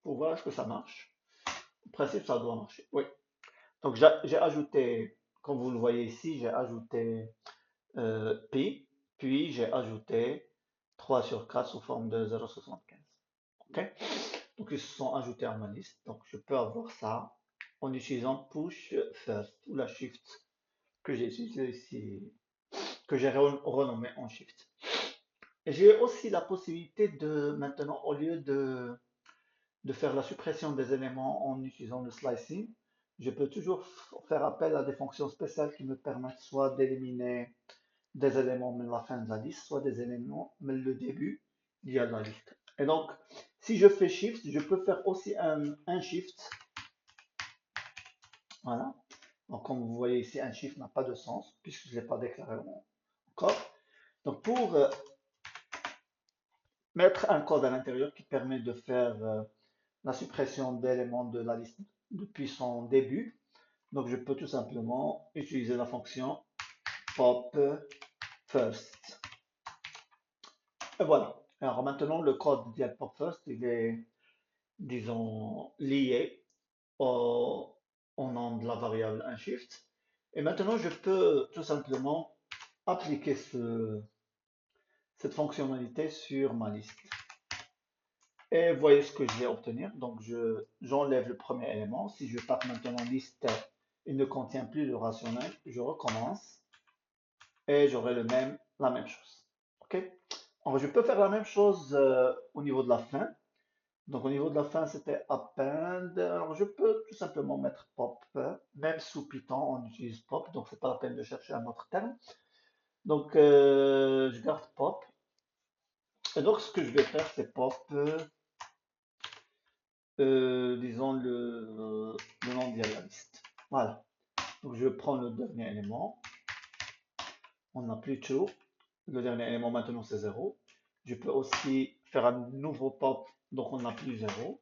pour voir est-ce que ça marche. En principe, ça doit marcher. Oui. Donc, j'ai ajouté, comme vous le voyez ici, j'ai ajouté pi, puis j'ai ajouté 3 sur 4 sous forme de 0,75. OK? Donc, ils se sont ajoutés à ma liste. Donc, je peux avoir ça en utilisant push first ou la shift que j'ai utilisé ici, que j'ai renommé en shift. Et j'ai aussi la possibilité de maintenant, au lieu de faire la suppression des éléments en utilisant le slicing, je peux toujours faire appel à des fonctions spéciales qui me permettent soit d'éliminer des éléments mais la fin de la liste, soit des éléments mais le début de la liste. Et donc, si je fais shift, je peux faire aussi un shift. Voilà. Donc, comme vous voyez ici, un shift n'a pas de sens puisque je ne l'ai pas déclaré encore. Donc, pour mettre un code à l'intérieur qui permet de faire la suppression d'éléments de la liste depuis son début, donc je peux tout simplement utiliser la fonction pop first. Et voilà. Alors maintenant, le code de pop first, il est, disons, lié au nom de la variable unshift. Et maintenant, je peux tout simplement appliquer cette fonctionnalité sur ma liste. Et voyez ce que je vais obtenir. Donc, j'enlève le premier élément. Si je tape maintenant liste, il ne contient plus le rationnel. Je recommence et j'aurai la même chose. OK? Alors, je peux faire la même chose au niveau de la fin. Donc, au niveau de la fin, c'était append. Alors, je peux tout simplement mettre pop. Même sous Python, on utilise pop. Donc, c'est pas la peine de chercher un autre terme. Donc, je garde pop. Et donc, ce que je vais faire, c'est pop, disons, le nom de la liste. Voilà. Donc, je prends le dernier élément. On n'a plus tout. Le dernier élément, maintenant, c'est 0. Je peux aussi faire un nouveau pop. Donc, on n'a plus 0.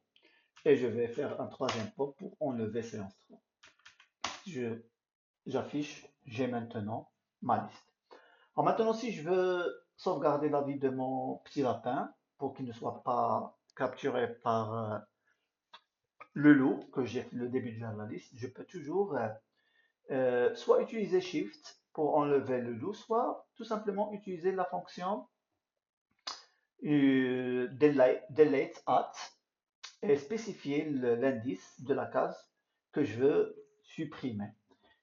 Et je vais faire un troisième pop pour enlever séance 3. J'affiche, j'ai maintenant ma liste. Alors maintenant, si je veux sauvegarder la vie de mon petit lapin pour qu'il ne soit pas capturé par le loup que j'ai fait le début de la liste, je peux toujours soit utiliser Shift pour enlever le loup, soit tout simplement utiliser la fonction delete at et spécifier l'indice de la case que je veux supprimer.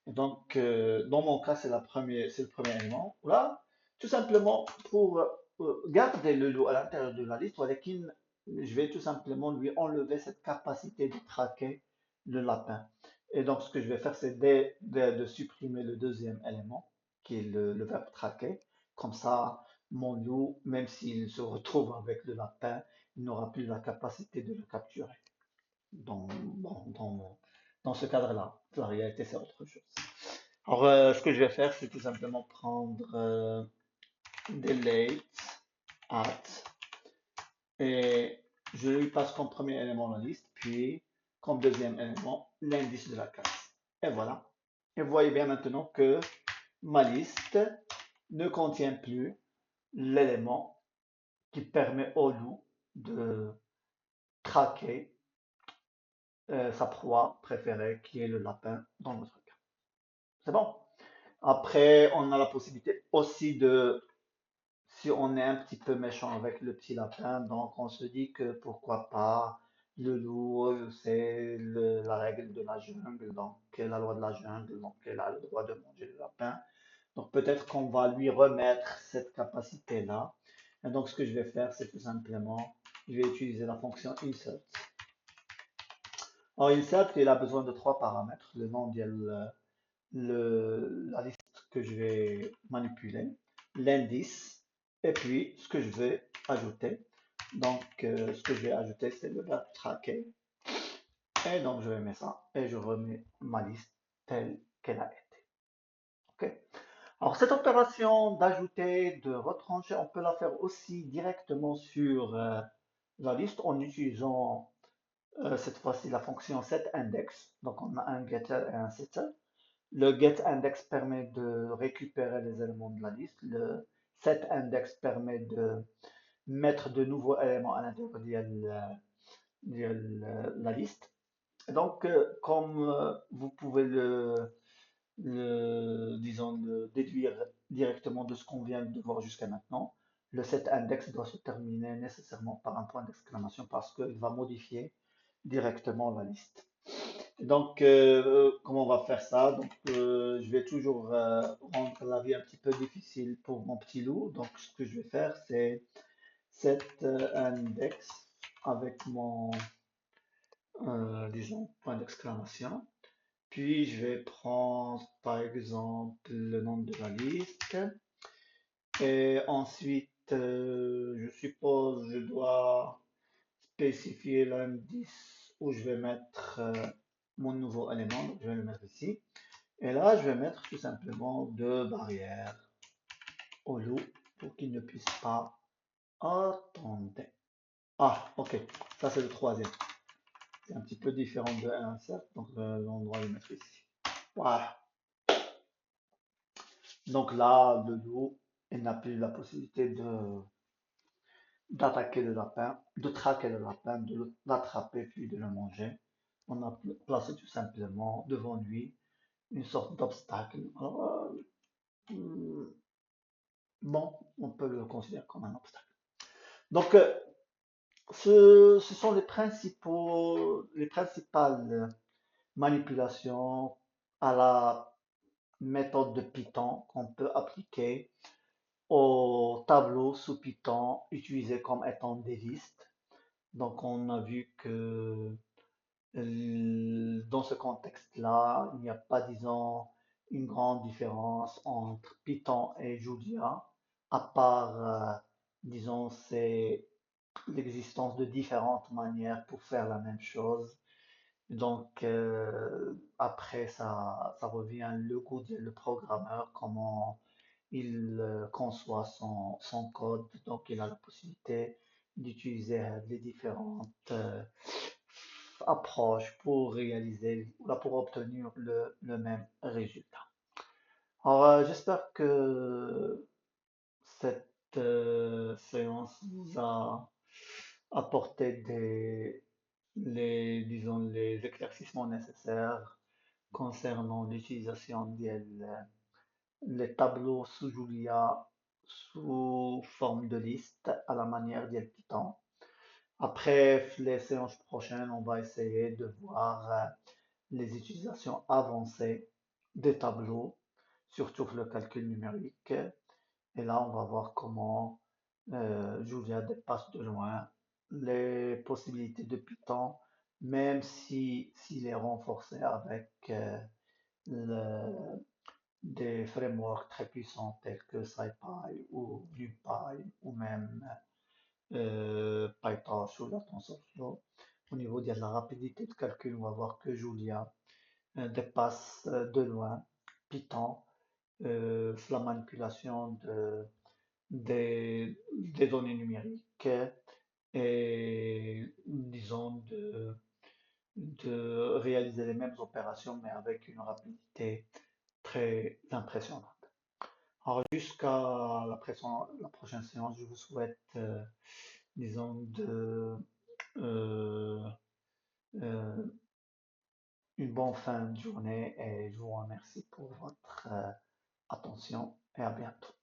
Et donc, dans mon cas, c'est le premier élément. Là, tout simplement pour garder le loup à l'intérieur de la liste, je vais tout simplement lui enlever cette capacité de traquer le lapin. Et donc, ce que je vais faire, c'est de supprimer le deuxième élément, qui est le verbe traquer. Comme ça, mon loup, même s'il se retrouve avec le lapin, il n'aura plus la capacité de le capturer. Dans ce cadre-là, la réalité, c'est autre chose. Alors, ce que je vais faire, c'est tout simplement prendre delete at et je lui passe comme premier élément la liste, puis comme deuxième élément l'indice de la case. Et voilà. Et vous voyez bien maintenant que ma liste ne contient plus l'élément qui permet au loup de traquer sa proie préférée, qui est le lapin dans notre cas. C'est bon. Après, on a la possibilité aussi si on est un petit peu méchant avec le petit lapin, donc on se dit que pourquoi pas, le loup, c'est la règle de la jungle, donc la loi de la jungle, donc elle a le droit de manger le lapin. Donc peut-être qu'on va lui remettre cette capacité-là. Et donc ce que je vais faire, c'est tout simplement, je vais utiliser la fonction insert. Alors insert, il a besoin de trois paramètres, le nom de la liste que je vais manipuler, l'indice, et puis ce que je vais ajouter. Donc, ce que je vais ajouter, c'est le verbe traquer. Et donc, je vais mettre ça et je remets ma liste telle qu'elle a été. OK? Alors, cette opération d'ajouter, de retrancher, on peut la faire aussi directement sur la liste en utilisant cette fois-ci la fonction setIndex. Donc, on a un getter et un setter. Le getIndex permet de récupérer les éléments de la liste. Le setIndex permet de mettre de nouveaux éléments à l'intérieur de la liste. Et donc, comme vous pouvez disons, le déduire directement de ce qu'on vient de voir jusqu'à maintenant, le setIndex doit se terminer nécessairement par un point d'exclamation parce qu'il va modifier directement la liste. Donc, comment on va faire ça? Donc, je vais toujours rendre la vie un petit peu difficile pour mon petit loup. Donc, ce que je vais faire, c'est set index avec mon, disons, point d'exclamation. Puis, je vais prendre, par exemple, le nom de la liste. Et ensuite, je suppose, je dois spécifier l'indice où je vais mettre mon nouveau élément. Donc, je vais le mettre ici. Et là, je vais mettre tout simplement deux barrières au loup pour qu'il ne puisse pas attendre. Ah, ok. Ça, c'est le troisième. C'est un petit peu différent de insert, donc on doit le mettre ici. Voilà. Donc là, le loup, il n'a plus la possibilité d'attaquer le lapin, de traquer le lapin, de l'attraper puis de le manger. On a placé tout simplement devant lui une sorte d'obstacle. Alors, bon, on peut le considérer comme un obstacle. Donc, ce sont les principales manipulations à la méthode de Python qu'on peut appliquer au tableau sous Python utilisé comme étant des listes. Donc, on a vu que dans ce contexte-là, il n'y a pas, disons, une grande différence entre Python et Julia, à part, disons, c'est l'existence de différentes manières pour faire la même chose. Donc, après, ça revient le goût le programmeur, comment il conçoit son code. Donc, il a la possibilité d'utiliser les différentes approches pour réaliser, là, pour obtenir le même résultat. Alors, j'espère que cette séance vous a apporté disons, les éclaircissements nécessaires concernant l'utilisation les tableaux sous Julia sous forme de liste à la manière d'El Python. Après les séances prochaines, on va essayer de voir les utilisations avancées des tableaux, surtout le calcul numérique. Et là, on va voir comment Julia dépasse de loin les possibilités de Python, même si s'il est renforcé avec le- des frameworks très puissants tels que SciPy ou NumPy ou même PyTorch ou la TensorFlow. Au niveau de la rapidité de calcul, on va voir que Julia dépasse de loin Python, la manipulation des données numériques et disons de réaliser les mêmes opérations mais avec une rapidité très impressionnante. Alors jusqu'à la prochaine séance, je vous souhaite, disons, euh, euh, une bonne fin de journée et je vous remercie pour votre attention et à bientôt.